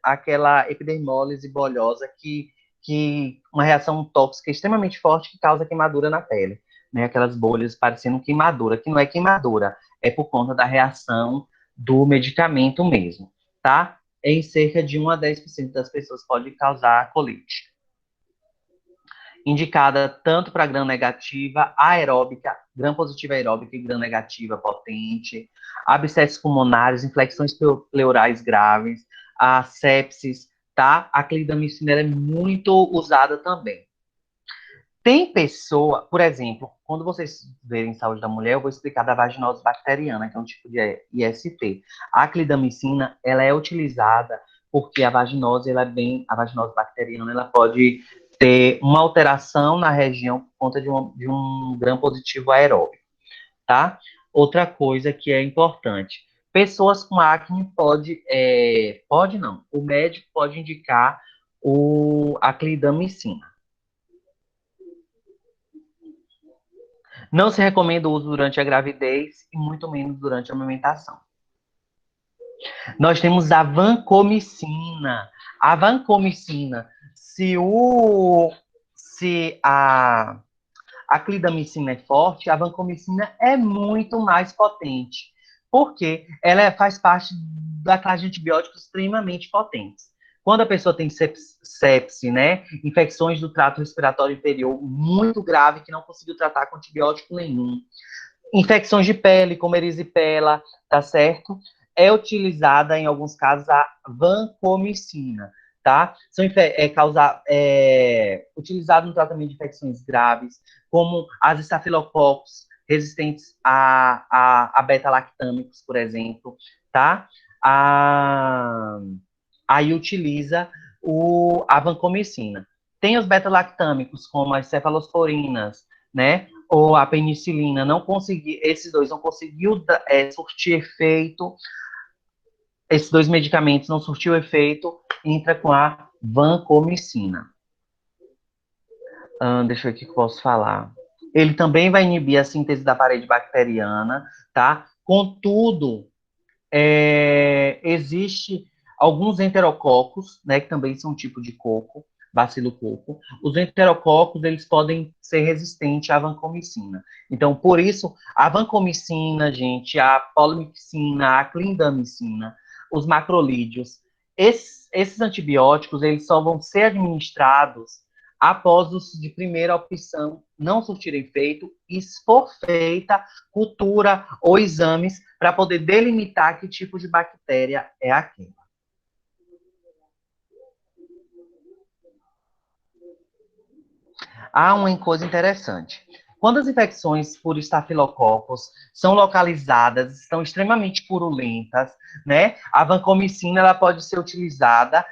aquela epidermólise bolhosa que uma reação tóxica extremamente forte que causa queimadura na pele, né? Aquelas bolhas parecendo queimadura, que não é queimadura, é por conta da reação do medicamento mesmo, tá? Em cerca de 1 a 10% das pessoas pode causar colite. Indicada tanto para gram-negativa aeróbica, gram-positiva aeróbica e gram-negativa potente, abscessos pulmonares, infecções pleurais graves, a sepsis, tá? A clindamicina é muito usada também. Tem pessoa, por exemplo, quando vocês verem saúde da mulher, eu vou explicar da vaginose bacteriana, que é um tipo de IST. A clindamicina, ela é utilizada porque a vaginose, a vaginose bacteriana, ela pode ter uma alteração na região por conta de um gram positivo aeróbico, tá? Outra coisa que é importante, pessoas com acne pode não, o médico pode indicar a clindamicina. Não se recomenda o uso durante a gravidez e muito menos durante a amamentação. Nós temos a vancomicina. A vancomicina, se a clindamicina é forte, a vancomicina é muito mais potente, porque faz parte da classe de antibióticos extremamente potentes. Quando a pessoa tem sepse, né, infecções do trato respiratório inferior muito grave que não conseguiu tratar com antibiótico nenhum, infecções de pele, como erisipela, tá certo? É utilizada, em alguns casos, a vancomicina, tá? Utilizado no tratamento de infecções graves, como as estafilococos resistentes a beta-lactâmicos, por exemplo, tá? Aí utiliza a vancomicina. Tem os beta-lactâmicos, como as cefalosporinas, né? Ou a penicilina, esses dois não conseguiu surtir efeito, esses dois medicamentos não surtiu efeito, entra com a vancomicina. Deixa eu ver o que eu posso falar. Ele também vai inibir a síntese da parede bacteriana, tá? Contudo, existe alguns enterococos, né, que também são um tipo de coco, bacilococo. Os enterococos, eles podem ser resistentes à vancomicina. Então, por isso, a vancomicina, gente, a polymyxina, a clindamicina, os macrolídeos, esses antibióticos, eles só vão ser administrados após os de primeira opção não surtirem efeito e se for feita cultura ou exames para poder delimitar que tipo de bactéria é aquela. Há uma coisa interessante. Quando as infecções por estafilococos são localizadas, estão extremamente purulentas, né? A vancomicina ela pode ser utilizada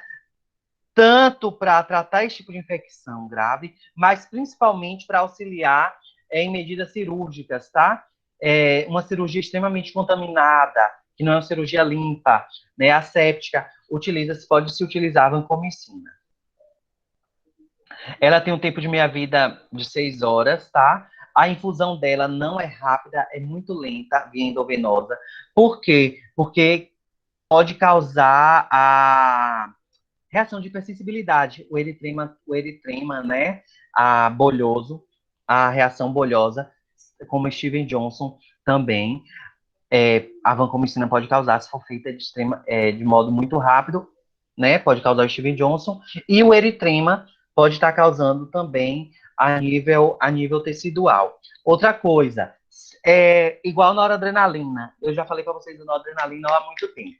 tanto para tratar esse tipo de infecção grave, mas principalmente para auxiliar em medidas cirúrgicas, tá? Uma cirurgia extremamente contaminada, que não é uma cirurgia limpa, né, asséptica, pode se utilizar a vancomicina. Ela tem um tempo de meia-vida de 6 horas, tá? A infusão dela não é rápida, é muito lenta, via endovenosa. Por quê? Porque pode causar a reação de hipersensibilidade, o eritrema, né, bolhoso, a reação bolhosa, como Steven Johnson também, a vancomicina pode causar, se for feita de modo muito rápido, né, pode causar o Steven Johnson, e o eritrema pode estar causando também a nível tecidual. Outra coisa, igual noradrenalina, eu já falei para vocês da noradrenalina há muito tempo.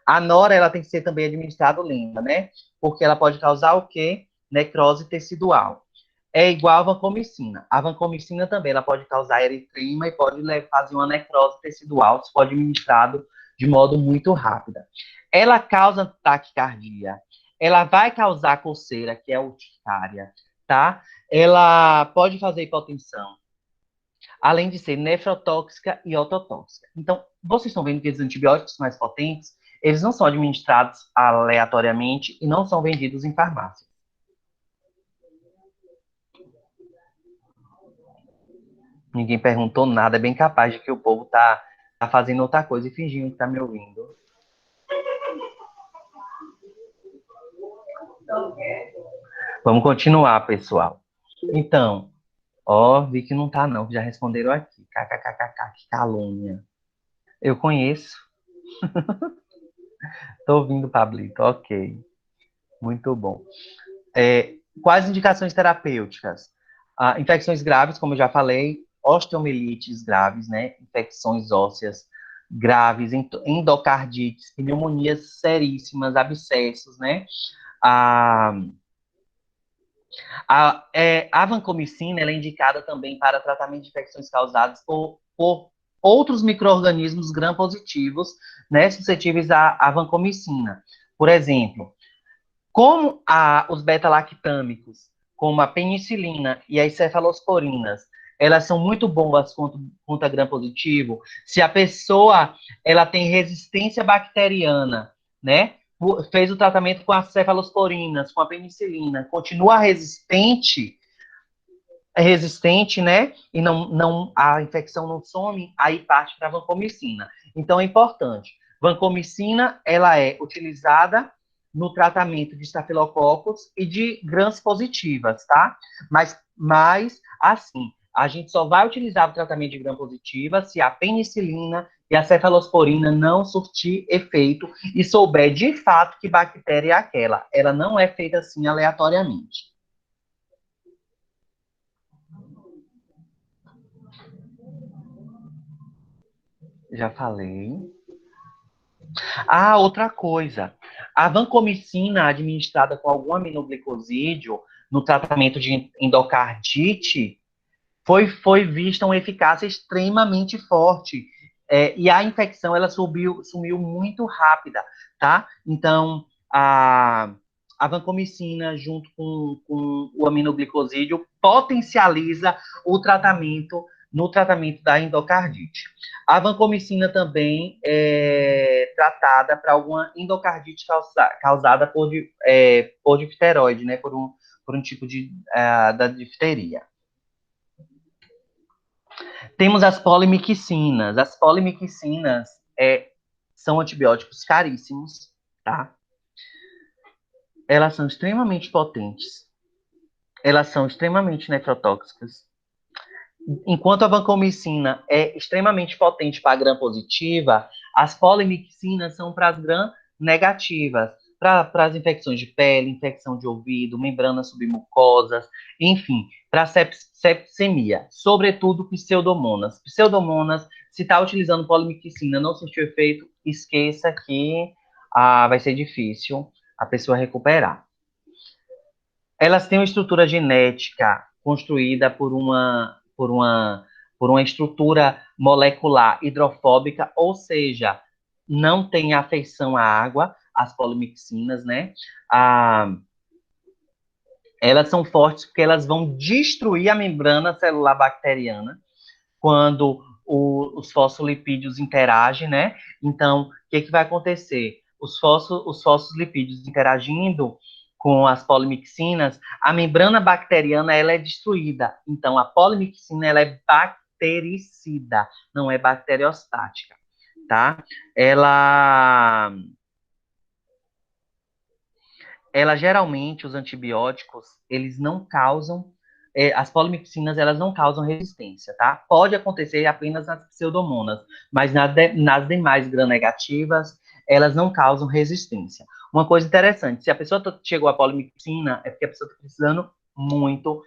A nora, ela tem que ser também administrada lenta, né? Porque ela pode causar o quê? Necrose tecidual. É igual a vancomicina. A vancomicina também, ela pode causar eritrema e pode fazer uma necrose tecidual, se for administrado de modo muito rápido. Ela causa taquicardia. Ela vai causar coceira, que é urticária, tá? Ela pode fazer hipotensão, além de ser nefrotóxica e ototóxica. Então, vocês estão vendo que esses antibióticos mais potentes, eles não são administrados aleatoriamente e não são vendidos em farmácia. Ninguém perguntou nada, é bem capaz de que o povo tá fazendo outra coisa e fingindo que tá me ouvindo. Vamos continuar, pessoal. Então, vi que não tá não, que já responderam aqui. KKKKK, que calúnia. Eu conheço. Tô ouvindo, Pablito, ok. Muito bom. Quais indicações terapêuticas? Infecções graves, como eu já falei, osteomielites graves, né? Infecções ósseas graves, endocardites, pneumonias seríssimas, abscessos, né? A, a vancomicina ela é indicada também para tratamento de infecções causadas por outros micro-organismos gram-positivos, né? Suscetíveis à vancomicina. Por exemplo, como os beta-lactâmicos, como a penicilina e as cefalosporinas, elas são muito boas contra gram-positivo, se a pessoa ela tem resistência bacteriana, né? Fez o tratamento com as cefalosporinas, com a penicilina, continua resistente, né? E a infecção não some, aí parte para a vancomicina. Então é importante. Vancomicina, ela é utilizada no tratamento de estafilococos e de grãs positivas, tá? Mas assim, a gente só vai utilizar o tratamento de gram positiva se a penicilina e a cefalosporina não surtir efeito e souber de fato que bactéria é aquela. Ela não é feita assim aleatoriamente. Já falei. Ah, outra coisa. A vancomicina administrada com algum aminoglicosídeo no tratamento de endocardite foi vista uma eficácia extremamente forte. E a infecção, ela sumiu muito rápida, tá? Então, a vancomicina, junto com o aminoglicosídeo, potencializa o tratamento no tratamento da endocardite. A vancomicina também é tratada para alguma endocardite causada por difteroide, né? Por um tipo da difteria. Temos as polimixina. As polimixina são antibióticos caríssimos, tá? Elas são extremamente potentes. Elas são extremamente nefrotóxicas. Enquanto a vancomicina é extremamente potente para a gram-positiva, as polimixinas são para as gram-negativas, para as infecções de pele, infecção de ouvido, membranas submucosas, enfim, para septicemia, sobretudo pseudomonas. Pseudomonas, se está utilizando polimixina, não sentiu efeito, esqueça que vai ser difícil a pessoa recuperar. Elas têm uma estrutura genética construída por uma estrutura molecular hidrofóbica, ou seja, não tem afeição à água, as polimixinas, né? Elas são fortes porque elas vão destruir a membrana celular bacteriana quando os fosfolipídios interagem, né? Então, o que vai acontecer? Os fosfolipídios interagindo com as polimixinas, a membrana bacteriana ela é destruída. Então, a polimixina ela é bactericida, não é bacteriostática, tá? Ela geralmente, os antibióticos, eles não causam, as polimixinas, elas não causam resistência, tá? Pode acontecer apenas nas pseudomonas, mas nas demais gram-negativas, elas não causam resistência. Uma coisa interessante, se a pessoa chegou à polimixina, é porque a pessoa está precisando muito,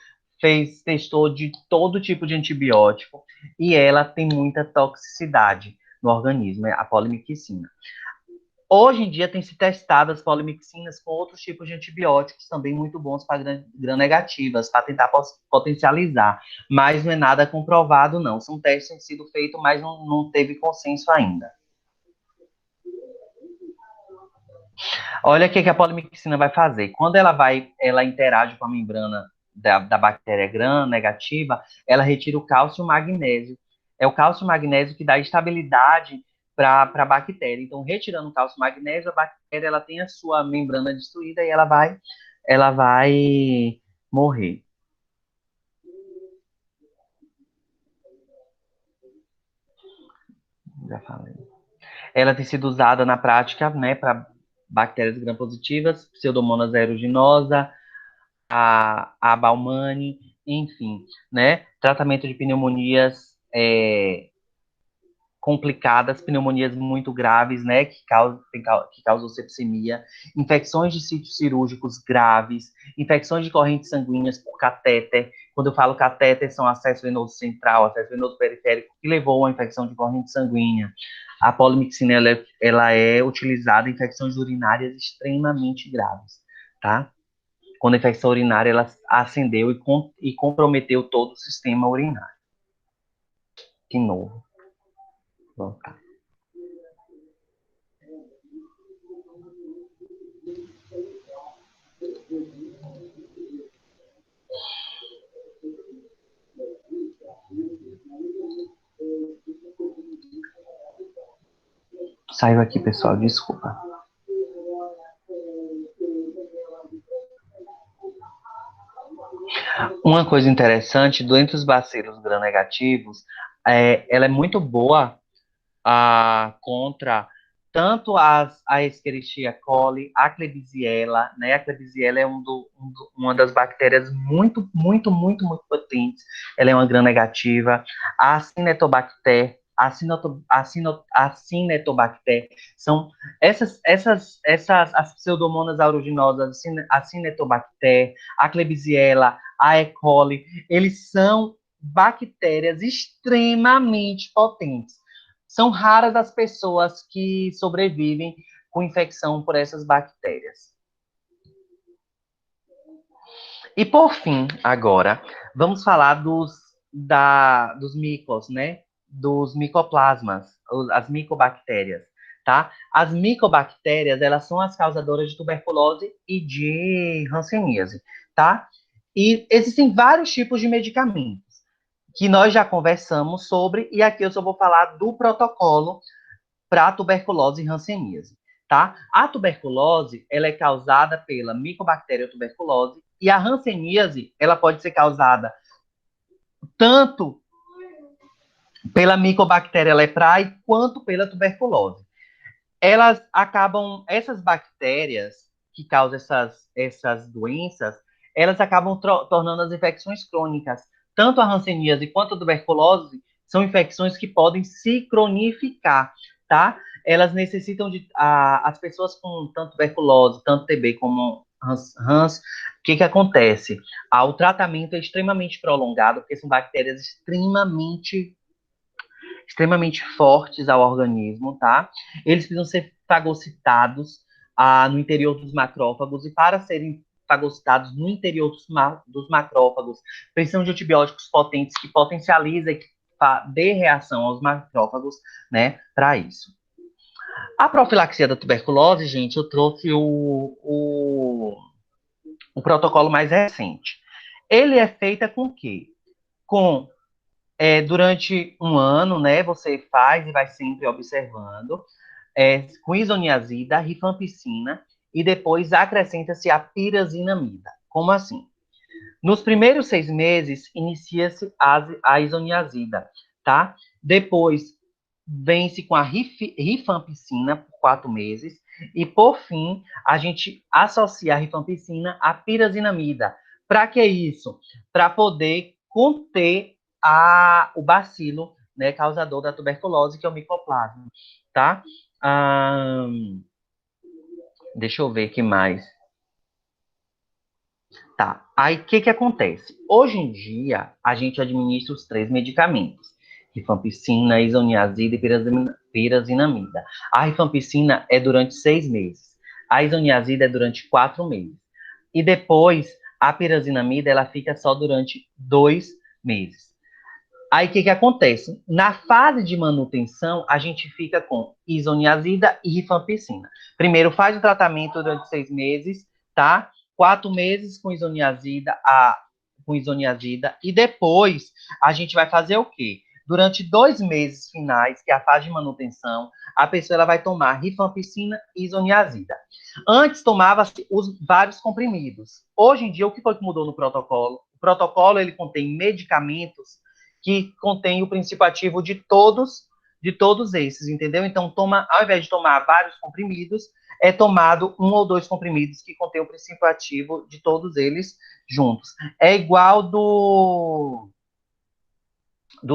testou de todo tipo de antibiótico, e ela tem muita toxicidade no organismo, a polimixina. Hoje em dia tem se testado as polimixinas com outros tipos de antibióticos também muito bons para gram-negativas, para tentar potencializar, mas não é nada comprovado não. São testes que têm sido feitos, mas não teve consenso ainda. Olha o que a polimixina vai fazer. Quando ela interage com a membrana da bactéria gram-negativa, ela retira o cálcio e o magnésio. É o cálcio e o magnésio que dá estabilidade para a bactéria. Então, retirando o cálcio e o magnésio, a bactéria ela tem a sua membrana destruída e ela vai morrer. Já falei. Ela tem sido usada na prática, né, para bactérias gram-positivas, Pseudomonas aeruginosa, a Baumann, enfim, né? Tratamento de pneumonias complicadas, pneumonias muito graves, né? Que causam sepsemia, infecções de sítios cirúrgicos graves, infecções de correntes sanguíneas por catéter. Quando eu falo catéter, são acesso venoso central, acesso venoso periférico, que levou a uma infecção de corrente sanguínea. A polimixina ela é utilizada em infecções urinárias extremamente graves, tá? Quando a infecção urinária ela acendeu e comprometeu todo o sistema urinário. De novo. Voltar. Saiu aqui, pessoal, desculpa. Uma coisa interessante, dentre os bacilos gram-negativos, ela é muito boa contra tanto a Escherichia coli, a Klebsiella, né? A Klebsiella é uma das bactérias muito, muito, muito, muito potentes. Ela é uma gram-negativa. A Cinetobacter, a Cinetobacter, são as pseudomonas aeruginosas, a Cinetobacter, a Klebsiella, a E. coli, eles são bactérias extremamente potentes. São raras as pessoas que sobrevivem com infecção por essas bactérias. E por fim, agora, vamos falar dos micos, né? Dos micoplasmas, as micobactérias, tá? As micobactérias, elas são as causadoras de tuberculose e de hanseníase, tá? E existem vários tipos de medicamentos que nós já conversamos sobre, e aqui eu só vou falar do protocolo para a tuberculose e hanseníase, tá? A tuberculose, ela é causada pela Mycobacteria tuberculose e a hanseníase, ela pode ser causada tanto pela Mycobacteria leprae quanto pela tuberculose. Essas bactérias que causam essas doenças, elas acabam tornando as infecções crônicas. Tanto a hanseníase quanto a tuberculose são infecções que podem se cronificar, tá? Elas necessitam as pessoas com tanto tuberculose, tanto TB como Hans, o que acontece? O tratamento é extremamente prolongado, porque são bactérias extremamente fortes ao organismo, tá? Eles precisam ser fagocitados no interior dos macrófagos, e para serem fagocitados no interior dos macrófagos, precisam de antibióticos potentes que potencializem e dê reação aos macrófagos, né, para isso. A profilaxia da tuberculose, gente, eu trouxe o protocolo mais recente. Ele é feito com o quê? Durante um ano, né, você faz e vai sempre observando, com isoniazida, rifampicina, e depois acrescenta-se a pirazinamida. Como assim? Nos primeiros 6 meses, inicia-se a isoniazida, tá? Depois, vem-se com a rifampicina por 4 meses, e por fim, a gente associa a rifampicina à pirazinamida. Para que isso? Para poder conter o bacilo, né, causador da tuberculose, que é o micoplasma, tá? Deixa eu ver o que mais. Tá, aí o que acontece? Hoje em dia, a gente administra os 3 medicamentos: rifampicina, isoniazida e pirazinamida. A rifampicina é durante 6 meses, a isoniazida é durante 4 meses. E depois, a pirazinamida, ela fica só durante 2 meses. Aí o que acontece? Na fase de manutenção, a gente fica com isoniazida e rifampicina. Primeiro faz o tratamento durante 6 meses, tá? 4 meses com isoniazida, e depois a gente vai fazer o quê? Durante 2 meses finais, que é a fase de manutenção, a pessoa ela vai tomar rifampicina e isoniazida. Antes tomava-se os vários comprimidos. Hoje em dia, o que foi que mudou no protocolo? O protocolo ele contém medicamentos que contém o princípio ativo de todos esses, entendeu? Então, ao invés de tomar vários comprimidos, é tomado 1 ou 2 comprimidos que contém o princípio ativo de todos eles juntos. É igual do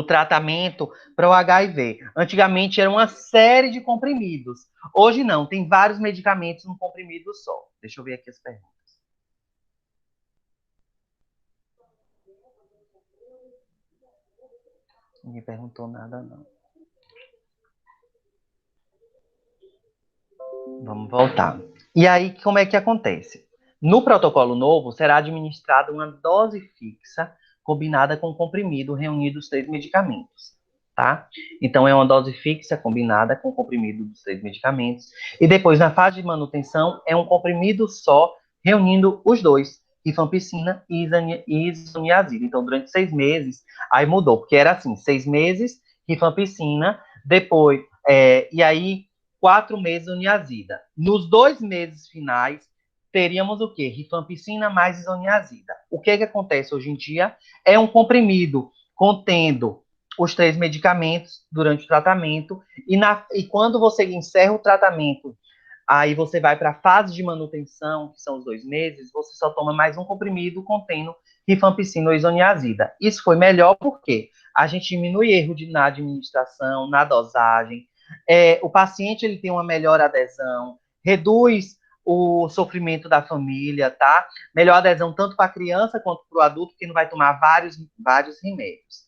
tratamento para o HIV. Antigamente era uma série de comprimidos. Hoje não, tem vários medicamentos num comprimido só. Deixa eu ver aqui as perguntas. Ninguém perguntou nada, não. Vamos voltar. E aí, como é que acontece? No protocolo novo, será administrada uma dose fixa combinada com comprimido, reunindo os 3 medicamentos, tá? Então, é uma dose fixa combinada com comprimido dos 3 medicamentos. E depois, na fase de manutenção, é um comprimido só, reunindo os 2, rifampicina e isoniazida. Então, durante 6 meses, aí mudou, porque era assim, 6 meses, rifampicina, depois, e aí 4 meses Uniazida. Nos 2 meses finais, teríamos o quê? Rifampicina mais isoniazida. O que acontece hoje em dia? É um comprimido contendo os 3 medicamentos durante o tratamento, e quando você encerra o tratamento, aí você vai para a fase de manutenção, que são os 2 meses, você só toma mais um comprimido contendo rifampicina ou isoniazida. Isso foi melhor porque a gente diminui erro na administração, na dosagem, o paciente ele tem uma melhor adesão, reduz o sofrimento da família, tá? Melhor adesão tanto para a criança quanto para o adulto, que não vai tomar vários remédios.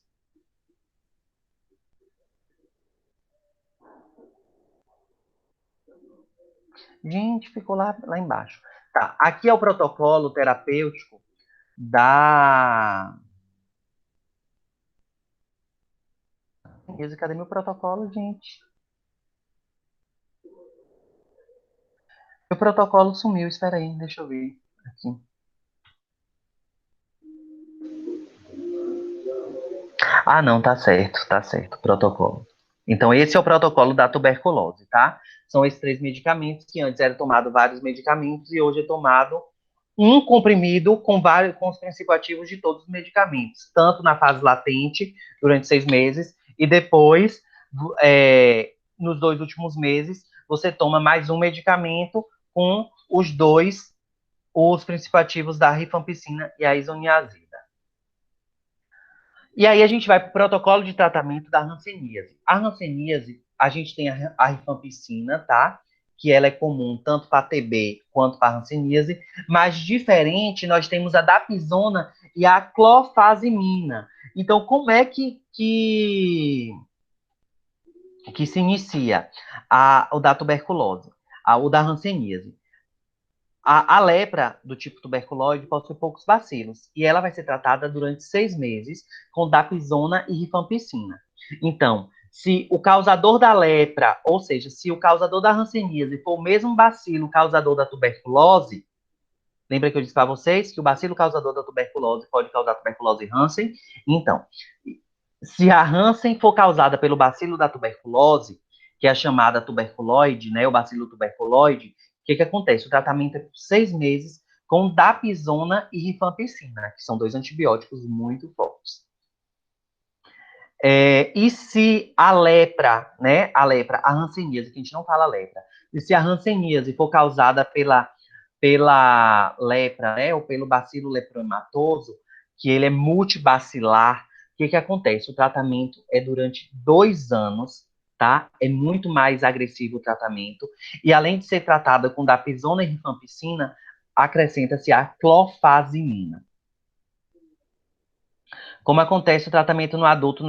Gente, ficou lá embaixo. Tá, aqui é o protocolo terapêutico da... Cadê meu protocolo, gente? Meu protocolo sumiu, espera aí, deixa eu ver aqui. Ah, não, tá certo, protocolo. Então, esse é o protocolo da tuberculose, tá? São esses 3 medicamentos que antes era tomado vários medicamentos e hoje é tomado um comprimido com os princípios ativos de todos os medicamentos, tanto na fase latente, durante 6 meses, e depois, nos 2 últimos meses, você toma mais um medicamento com os princípios ativos da rifampicina e a isoniazida. E aí a gente vai para o protocolo de tratamento da hanseníase. A hanseníase, a gente tem a rifampicina, tá? Que ela é comum tanto para TB quanto para hanseníase, mas diferente, nós temos a dapizona e a clofazimina. Então, como é que se inicia o da tuberculose, o da hanseníase? A lepra do tipo tuberculose possui poucos bacilos e ela vai ser tratada durante 6 meses com dapizona e rifampicina. Então, se o causador da lepra, ou seja, se o causador da hanseníase for o mesmo bacilo causador da tuberculose, lembra que eu disse para vocês que o bacilo causador da tuberculose pode causar tuberculose Hansen? Então, se a Hansen for causada pelo bacilo da tuberculose, que é a chamada tuberculoide, né, o bacilo tuberculoide, o que acontece? O tratamento é por 6 meses com dapizona e rifampicina, que são 2 antibióticos muito fortes. E se a lepra, né, a hanseníase, que a gente não fala lepra, e se a hanseníase for causada pela lepra, né, ou pelo bacilo lepromatoso, que ele é multibacilar, o que acontece? O tratamento é durante 2 anos, tá? É muito mais agressivo o tratamento, e além de ser tratada com dapizona e rifampicina, acrescenta-se a clofazimina. Como acontece o tratamento no adulto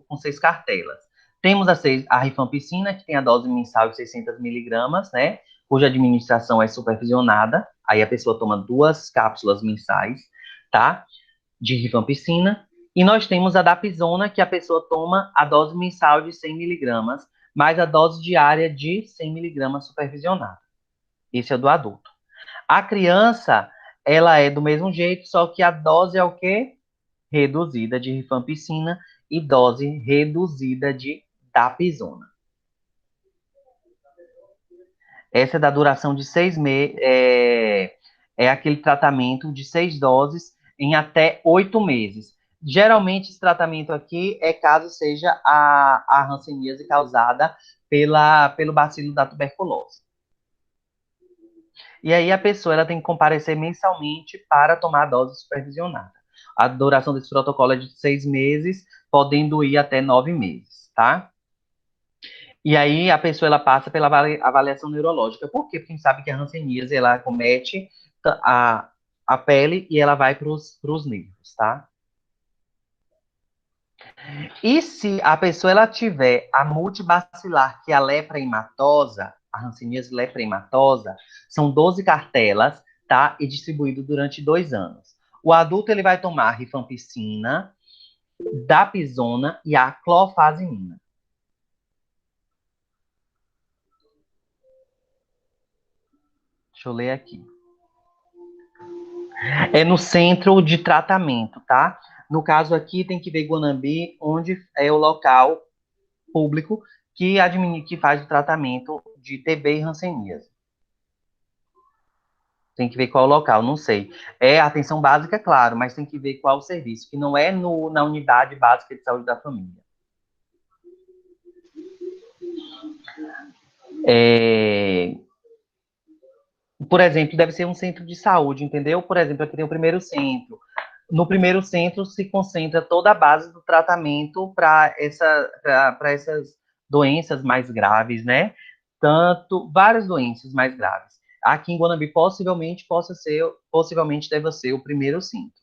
com 6 cartelas. Temos a rifampicina, que tem a dose mensal de 600 miligramas, né, cuja administração é supervisionada, aí a pessoa toma 2 cápsulas mensais, tá, de rifampicina, e nós temos a dapizona, que a pessoa toma a dose mensal de 100 miligramas, mais a dose diária de 100 miligramas supervisionada. Esse é o do adulto. A criança, ela é do mesmo jeito, só que a dose é o quê? Reduzida de rifampicina e dose reduzida de dapizona. Essa é da duração de 6 meses, é aquele tratamento de 6 doses em até 8 meses. Geralmente, esse tratamento aqui é caso seja a hanseníase causada pelo bacilo da tuberculose. E aí a pessoa ela tem que comparecer mensalmente para tomar a dose supervisionada. A duração desse protocolo é de 6 meses, podendo ir até 9 meses, tá? E aí a pessoa ela passa pela avaliação neurológica. Por quê? Porque a gente sabe que a hanseníase ela acomete a pele e ela vai para os nervos, tá? E se a pessoa ela tiver a multibacilar, que é a lepra hematosa, a hanseníase lepra hematosa, são 12 cartelas, tá? E distribuído durante 2 anos. O adulto ele vai tomar rifampicina, dapizona e a clofazimina. Deixa eu ler aqui. É no centro de tratamento, tá? No caso aqui tem que ver Guanambi, onde é o local público que faz o tratamento de TB e hanseníase. Tem que ver qual o local, não sei. É atenção básica, claro, mas tem que ver qual o serviço, que não é na unidade básica de saúde da família. Por exemplo, deve ser um centro de saúde, entendeu? Por exemplo, aqui tem o primeiro centro. No primeiro centro se concentra toda a base do tratamento para essas doenças mais graves, né? Várias doenças mais graves. Aqui em Guanambi possivelmente deve ser o primeiro centro.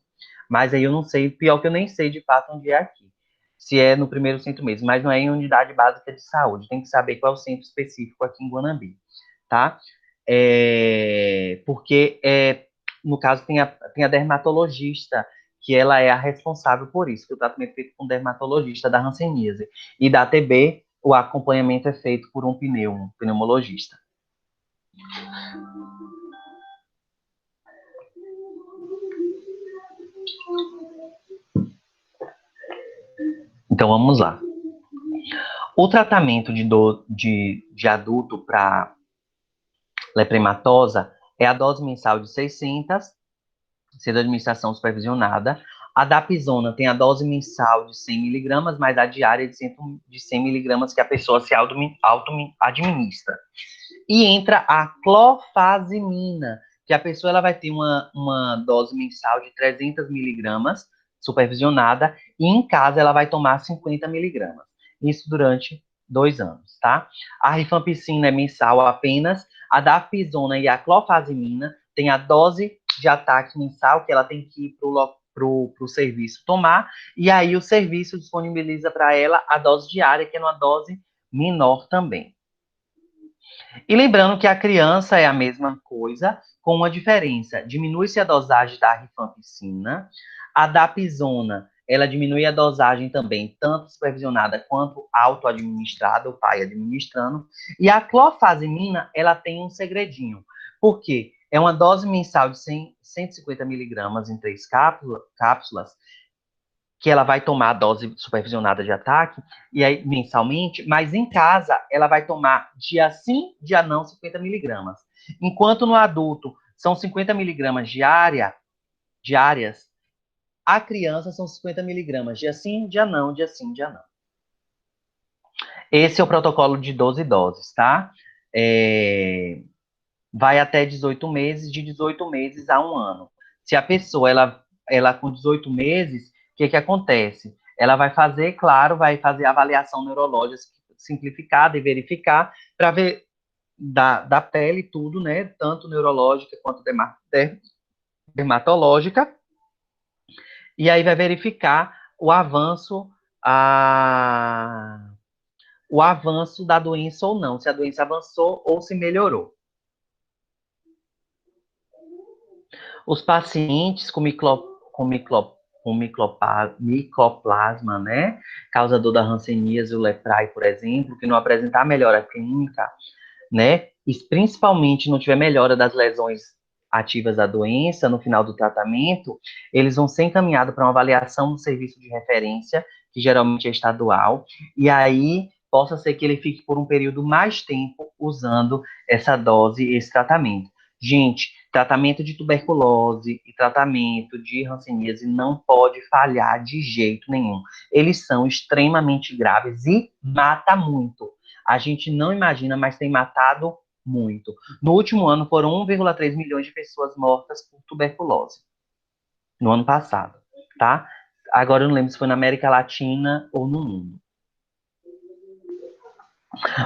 Mas aí eu não sei, pior que eu nem sei de fato onde é aqui. Se é no primeiro centro mesmo, mas não é em unidade básica de saúde. Tem que saber qual é o centro específico aqui em Guanambi, tá? Porque, no caso, tem a dermatologista, que ela é a responsável por isso, que o tratamento é feito com o dermatologista da hanseníase. E da TB, o acompanhamento é feito por um pneumologista. Então, vamos lá. O tratamento de adulto para leprematosa é a dose mensal de 600, sendo administração supervisionada. A dapizona tem a dose mensal de 100 miligramas, mais a diária de 100 miligramas que a pessoa se auto-administra. E entra a clofazimina, que a pessoa ela vai ter uma dose mensal de 300 miligramas, supervisionada, e em casa ela vai tomar 50 miligramas. Isso durante 2 anos, tá? A rifampicina é mensal apenas, a dapizona e a clofazimina tem a dose de ataque mensal, que ela tem que ir para o serviço tomar, e aí o serviço disponibiliza para ela a dose diária, que é uma dose menor também. E lembrando que a criança é a mesma coisa, com uma diferença. Diminui-se a dosagem da rifampicina, a dapizona, ela diminui a dosagem também, tanto supervisionada quanto auto-administrada, o pai administrando. E a clofazimina, ela tem um segredinho. Por quê? É uma dose mensal de 150 miligramas em 3 cápsulas, que ela vai tomar a dose supervisionada de ataque, e aí mensalmente, mas em casa ela vai tomar dia sim, dia não, 50 miligramas. Enquanto no adulto são 50 miligramas diárias, a criança são 50 miligramas, dia sim, dia não, dia sim, dia não. Esse é o protocolo de 12 doses, tá? Vai até 18 meses, de 18 meses a 1 ano. Se a pessoa, ela com 18 meses, o que acontece? Ela vai fazer, claro, vai fazer a avaliação neurológica simplificada e verificar para ver da pele tudo, né? Tanto neurológica quanto dermatológica. E aí vai verificar o avanço da doença ou não, se a doença avançou ou se melhorou. Os pacientes com micoplasma, né, causador da hanseníase, o leprai, por exemplo, que não apresentar melhora clínica, né, e principalmente não tiver melhora das lesões ativas da doença no final do tratamento, eles vão ser encaminhados para uma avaliação do serviço de referência, que geralmente é estadual, e aí possa ser que ele fique por um período mais tempo usando essa dose e esse tratamento. Gente, tratamento de tuberculose e tratamento de hanseníase não pode falhar de jeito nenhum. Eles são extremamente graves e mata muito. A gente não imagina, mas tem matado muito. No último ano, foram 1,3 milhões de pessoas mortas por tuberculose. No ano passado, tá? Agora eu não lembro se foi na América Latina ou no mundo.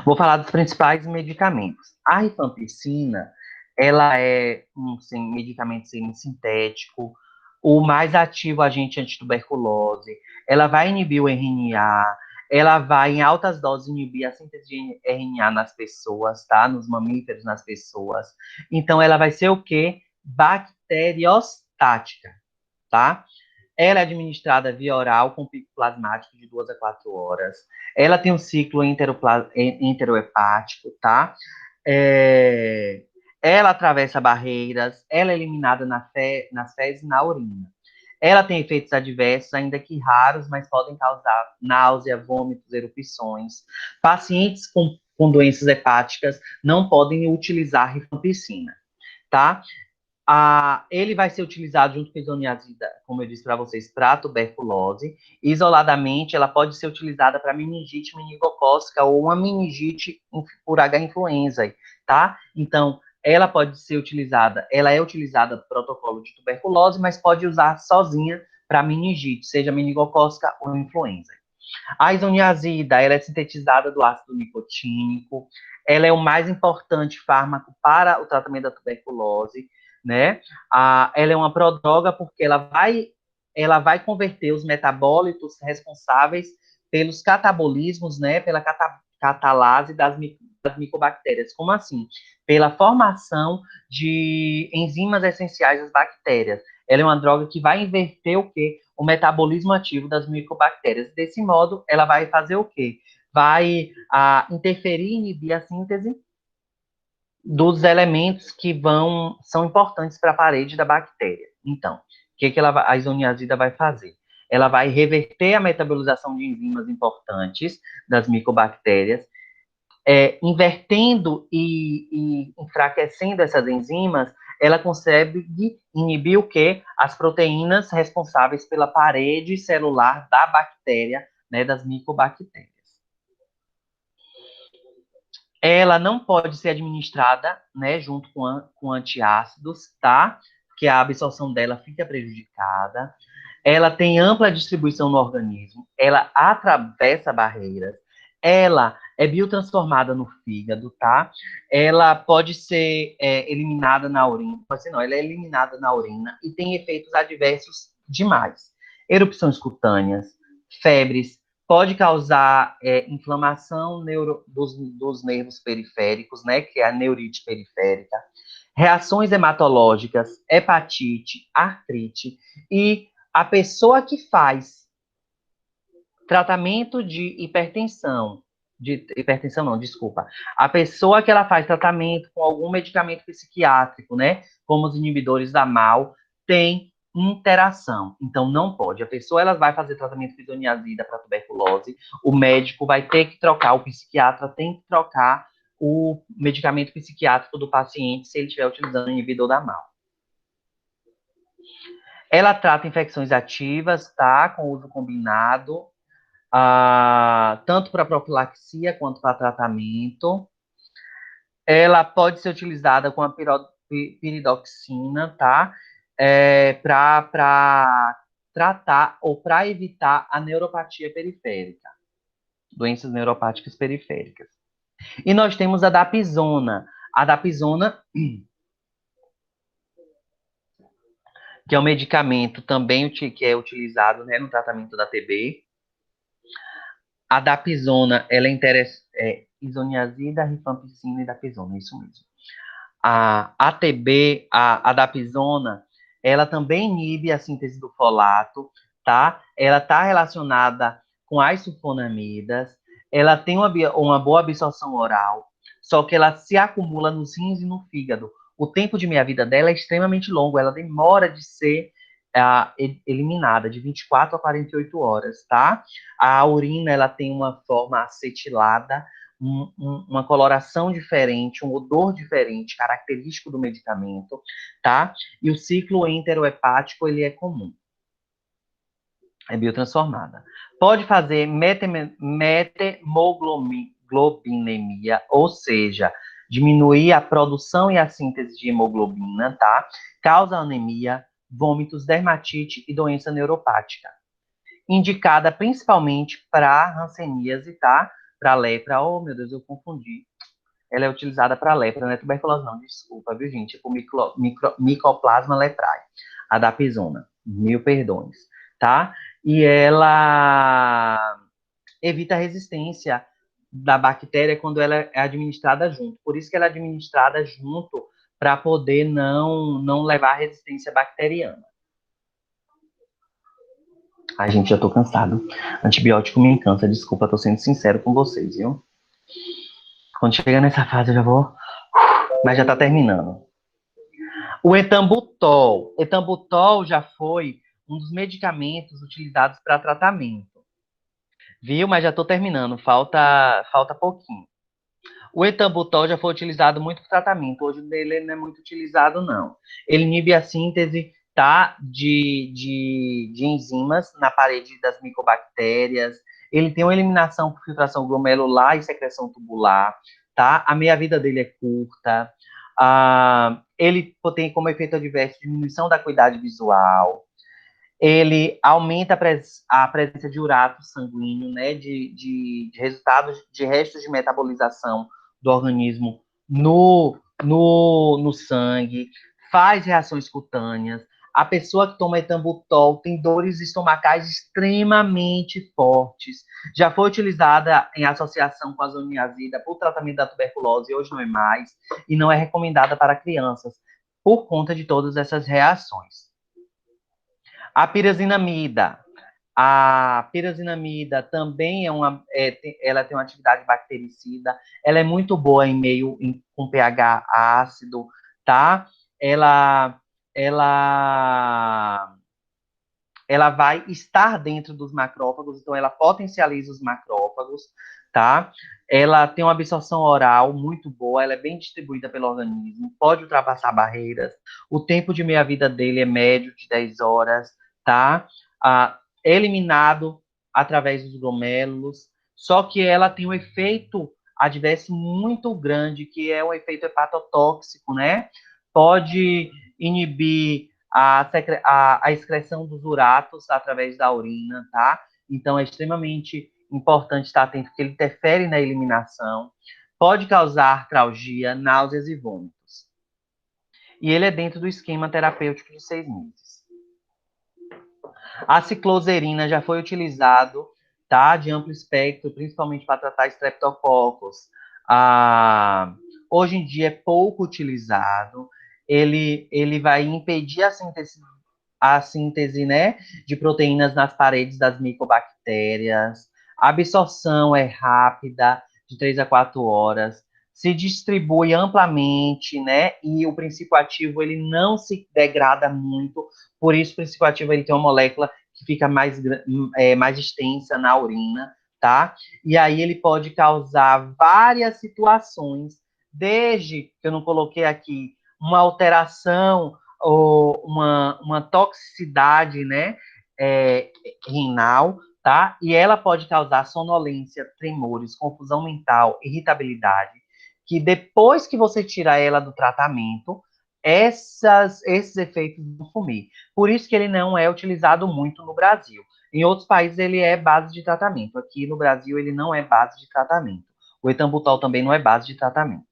Vou falar dos principais medicamentos. A rifampicina, ela é um medicamento semissintético, o mais ativo agente antituberculose. Ela vai inibir o RNA, ela vai em altas doses inibir a síntese de RNA nas pessoas, tá? Nos mamíferos, nas pessoas. Então, ela vai ser o quê? Bacteriostática, tá? Ela é administrada via oral com pico plasmático de 2 a 4 horas. Ela tem um ciclo enterohepático, tá? Ela atravessa barreiras, ela é eliminada nas fezes e na urina. Ela tem efeitos adversos, ainda que raros, mas podem causar náusea, vômitos, erupções. Pacientes com doenças hepáticas não podem utilizar rifampicina, tá? Ele vai ser utilizado junto com a isoniazida, como eu disse para vocês, para tuberculose. Isoladamente, ela pode ser utilizada para meningite meningocócica ou uma meningite por H influenza, tá? Então, ela pode ser utilizada, ela é utilizada no protocolo de tuberculose, mas pode usar sozinha para meningite, seja meningocócica ou influenza. A isoniazida, ela é sintetizada do ácido nicotínico, ela é o mais importante fármaco para o tratamento da tuberculose, né? Ela é uma prodroga porque ela vai converter os metabólitos responsáveis pelos catabolismos, né? Pela catalase das micobactérias. Como assim? Pela formação de enzimas essenciais das bactérias. Ela é uma droga que vai inverter o quê? O metabolismo ativo das micobactérias. Desse modo, ela vai fazer o quê? Vai interferir e inibir a síntese dos elementos que são importantes para a parede da bactéria. Então, o que a isoniazida vai fazer? Ela vai reverter a metabolização de enzimas importantes das micobactérias, invertendo e enfraquecendo essas enzimas, ela consegue inibir o quê? As proteínas responsáveis pela parede celular da bactéria, né, das micobactérias. Ela não pode ser administrada, né, junto com antiácidos, tá? Porque a absorção dela fica prejudicada. Ela tem ampla distribuição no organismo, ela atravessa barreiras, ela é biotransformada no fígado, tá? Ela pode ser eliminada na urina, pode ser não, ela é eliminada na urina e tem efeitos adversos demais. Erupções cutâneas, febres, pode causar inflamação dos nervos periféricos, né, que é a neurite periférica, reações hematológicas, hepatite, artrite, e a pessoa que faz tratamento de hipertensão não, desculpa, a pessoa que ela faz tratamento com algum medicamento psiquiátrico, né, como os inibidores da MAO, tem interação, então não pode. A pessoa ela vai fazer tratamento de isoniazida para tuberculose, o médico vai ter que trocar, o psiquiatra tem que trocar o medicamento psiquiátrico do paciente se ele estiver utilizando o inibidor da MAO. Ela trata infecções ativas, tá? Com uso combinado, tanto para profilaxia quanto para tratamento. Ela pode ser utilizada com a piridoxina, tá? Para tratar ou para evitar a neuropatia periférica, doenças neuropáticas periféricas. E nós temos a dapizona. A dapizona, que é um medicamento também que é utilizado, né, no tratamento da TB. A dapizona, ela é isoniazida, rifampicina e dapizona, isso mesmo. A ATB, a dapizona, ela também inibe a síntese do folato, tá? Ela está relacionada com as sulfonamidas, ela tem uma boa absorção oral, só que ela se acumula nos rins e no fígado. O tempo de meia-vida dela é extremamente longo, ela demora de ser eliminada, de 24 a 48 horas, tá? A urina, ela tem uma forma acetilada, uma coloração diferente, um odor diferente, característico do medicamento, tá? E o ciclo enterohepático, ele é comum. É biotransformada. Pode fazer metemoglobinemia, ou seja, diminuir a produção e a síntese de hemoglobina, tá? Causa anemia, vômitos, dermatite e doença neuropática. Indicada principalmente para hanseníase, tá? Para lepra. Oh, meu Deus, eu confundi. Ela é utilizada para lepra, não é tuberculose, não, desculpa, viu, gente? É por micoplasma leprae, a dapizona. Mil perdões, tá? E ela evita a resistência da bactéria quando ela é administrada junto. Por isso que ela é administrada junto para poder não levar resistência bacteriana. Ai, gente, eu tô cansado. Antibiótico me cansa, desculpa, tô sendo sincero com vocês, viu? Quando chega nessa fase eu já vou... Mas já tá terminando. O etambutol. Etambutol já foi um dos medicamentos utilizados para tratamento. Viu? Mas já estou terminando, falta pouquinho. O etambutol já foi utilizado muito para tratamento, hoje ele não é muito utilizado, não. Ele inibe a síntese, tá, de enzimas na parede das micobactérias, ele tem uma eliminação por filtração glomerular e secreção tubular, tá? A meia-vida dele é curta, ele tem como efeito adverso diminuição da acuidade visual, ele aumenta a presença de urato sanguíneo, né, de resultados de restos de metabolização do organismo no sangue, faz reações cutâneas. A pessoa que toma etambutol tem dores estomacais extremamente fortes. Já foi utilizada em associação com a zoniazida por tratamento da tuberculose, hoje não é mais, e não é recomendada para crianças, por conta de todas essas reações. A pirazinamida. A pirazinamida também ela tem uma atividade bactericida, ela é muito boa em meio com pH ácido, tá? Ela, ela, ela vai estar dentro dos macrófagos, então ela potencializa os macrófagos, tá? Ela tem uma absorção oral muito boa, ela é bem distribuída pelo organismo, pode ultrapassar barreiras, o tempo de meia-vida dele é médio, de 10 horas, tá? Eliminado através dos glomérulos, só que ela tem um efeito adverso muito grande, que é um efeito hepatotóxico, né? Pode inibir a excreção dos uratos através da urina, tá? Então é extremamente importante estar atento, porque ele interfere na eliminação, pode causar artralgia, náuseas e vômitos. E ele é dentro do esquema terapêutico de 6 meses. A cicloserina já foi utilizado, tá? De amplo espectro, principalmente para tratar streptococcus. Hoje em dia é pouco utilizado. Ele vai impedir a síntese, né, de proteínas nas paredes das micobactérias. A absorção é rápida, de 3 a 4 horas. Se distribui amplamente, né? E o princípio ativo ele não se degrada muito, por isso o princípio ativo ele tem uma molécula que fica mais extensa na urina, tá? E aí ele pode causar várias situações, desde que eu não coloquei aqui, uma alteração ou uma toxicidade, né, renal, tá? E ela pode causar sonolência, tremores, confusão mental, irritabilidade, que depois que você tira ela do tratamento, esses efeitos vão sumir. Por isso que ele não é utilizado muito no Brasil. Em outros países ele é base de tratamento. Aqui no Brasil ele não é base de tratamento. O etambutol também não é base de tratamento.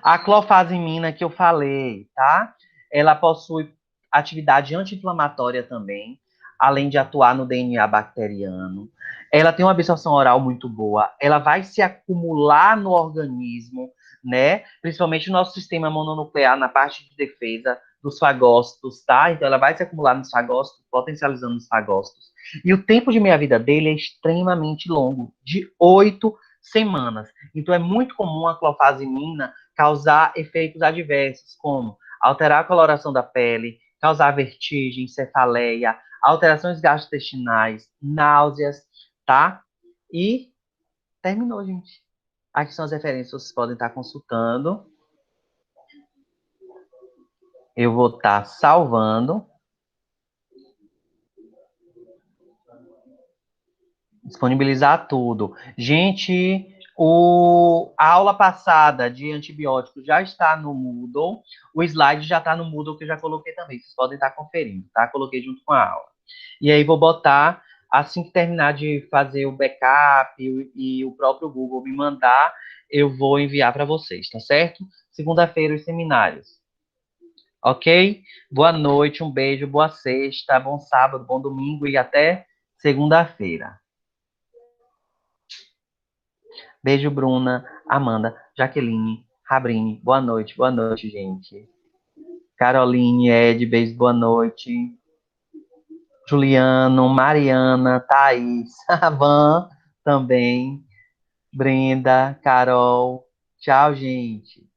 A clofazimina que eu falei, tá? Ela possui atividade anti-inflamatória também, além de atuar no DNA bacteriano. Ela tem uma absorção oral muito boa, ela vai se acumular no organismo, né? Principalmente no nosso sistema mononuclear, na parte de defesa dos fagócitos, tá? Então ela vai se acumular nos fagócitos, potencializando os fagócitos. E o tempo de meia-vida dele é extremamente longo, de 8 semanas. Então é muito comum a clofazimina causar efeitos adversos, como alterar a coloração da pele, causar vertigem, cefaleia, alterações gastrointestinais, náuseas, tá? E terminou, gente. Aqui são as referências, vocês podem estar consultando. Eu vou estar salvando. Disponibilizar tudo. Gente, a aula passada de antibióticos já está no Moodle. O slide já está no Moodle, que eu já coloquei também. Vocês podem estar conferindo, tá? Coloquei junto com a aula. E aí vou botar, assim que terminar de fazer o backup e o próprio Google me mandar, eu vou enviar para vocês, tá certo? Segunda-feira, os seminários. Ok? Boa noite, um beijo, boa sexta, bom sábado, bom domingo e até segunda-feira. Beijo, Bruna, Amanda, Jaqueline, Rabrini. Boa noite, gente. Caroline, Ed, beijo, boa noite. Juliano, Mariana, Thaís, Van também. Brenda, Carol. Tchau, gente.